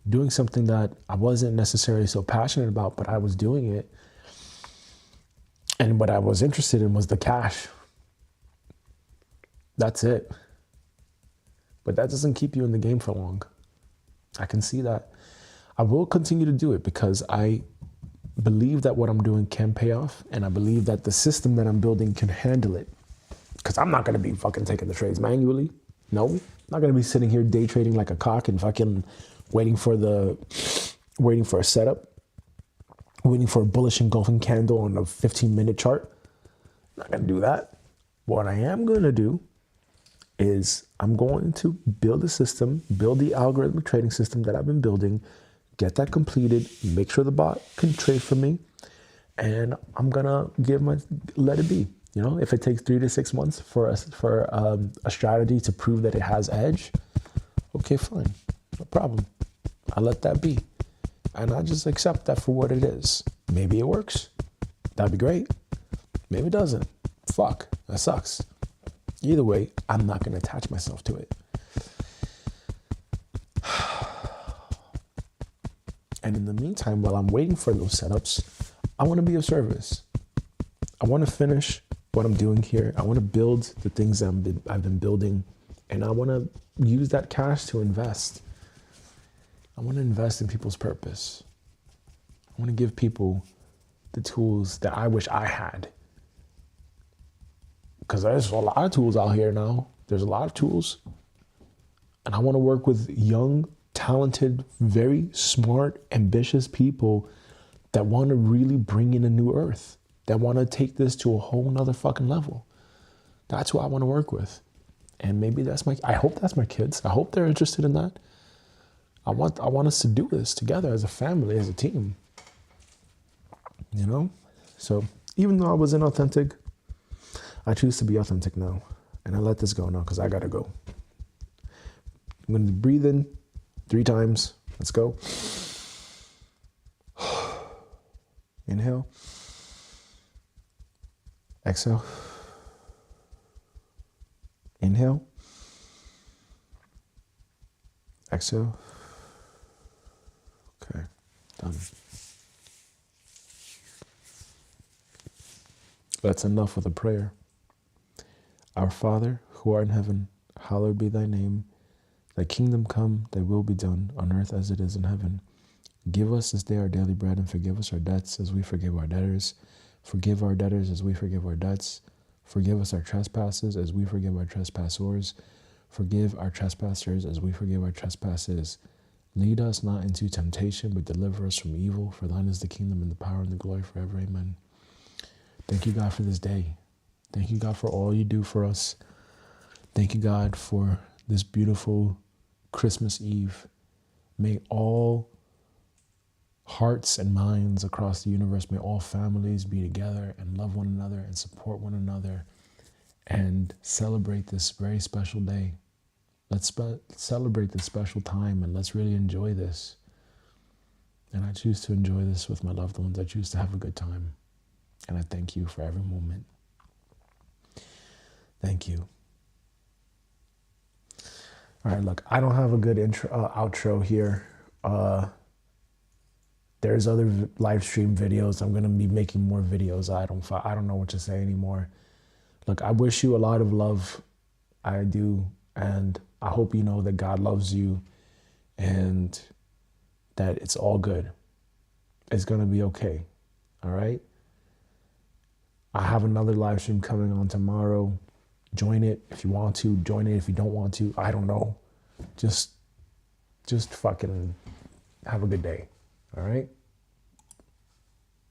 doing something that I wasn't necessarily so passionate about, but I was doing it. And what I was interested in was the cash. That's it. But that doesn't keep you in the game for long. I can see that. I will continue to do it because I believe that what I'm doing can pay off, and I believe that the system that I'm building can handle it. Because I'm not going to be fucking taking the trades manually. No, I'm not going to be sitting here day trading like a cock and fucking waiting for a setup, waiting for a bullish engulfing candle on a 15-minute chart. I'm not going to do that. What I am going to do is I'm going to build a system, build the algorithmic trading system that I've been building, get that completed, make sure the bot can trade for me, and I'm gonna let it be. You know, if it takes 3 to 6 months for a strategy to prove that it has edge, okay, fine, no problem. I let that be, and I just accept that for what it is. Maybe it works. That'd be great. Maybe it doesn't. Fuck, that sucks. Either way, I'm not gonna attach myself to it. And in the meantime, while I'm waiting for those setups, I want to be of service. I want to finish what I'm doing here. I want to build the things that I've been building, and I want to use that cash to invest. I want to invest in people's purpose. I want to give people the tools that I wish I had. Because there's a lot of tools out here now. There's a lot of tools. And I want to work with young, talented, very smart, ambitious people that want to really bring in a new earth, that want to take this to a whole nother fucking level. That's who I want to work with. And maybe I hope that's my kids. I hope they're interested in that. I want us to do this together as a family, as a team. You know? So even though I was inauthentic, I choose to be authentic now. And I let this go now because I got to go. I'm going to breathe in 3 times. Let's go. Inhale. Exhale. Inhale. Exhale. Okay, done. That's enough with a prayer. Our Father, who art in heaven, hallowed be thy name. Thy kingdom come, thy will be done, on earth as it is in heaven. Give us this day our daily bread, and forgive us our debts as we forgive our debtors. Forgive our debtors as we forgive our debts. Forgive us our trespasses as we forgive our trespassors. Forgive our trespassers as we forgive our trespasses. Lead us not into temptation, but deliver us from evil. For thine is the kingdom and the power and the glory forever. Amen. Thank you, God, for this day. Thank you, God, for all you do for us. Thank you, God, for this beautiful Christmas Eve. May all hearts and minds across the universe, may all families be together and love one another and support one another and celebrate this very special day. Let's celebrate this special time, and let's really enjoy this. And I choose to enjoy this with my loved ones. I choose to have a good time. And I thank you for every moment. Thank you. All right, look, I don't have a good outro here. There's other live stream videos. I'm gonna be making more videos. I don't know what to say anymore. Look, I wish you a lot of love. I do, and I hope you know that God loves you, and that it's all good. It's gonna be okay. All right. I have another live stream coming on tomorrow. Join it if you want to. Join it if you don't want to. I don't know. Just fucking have a good day. All right.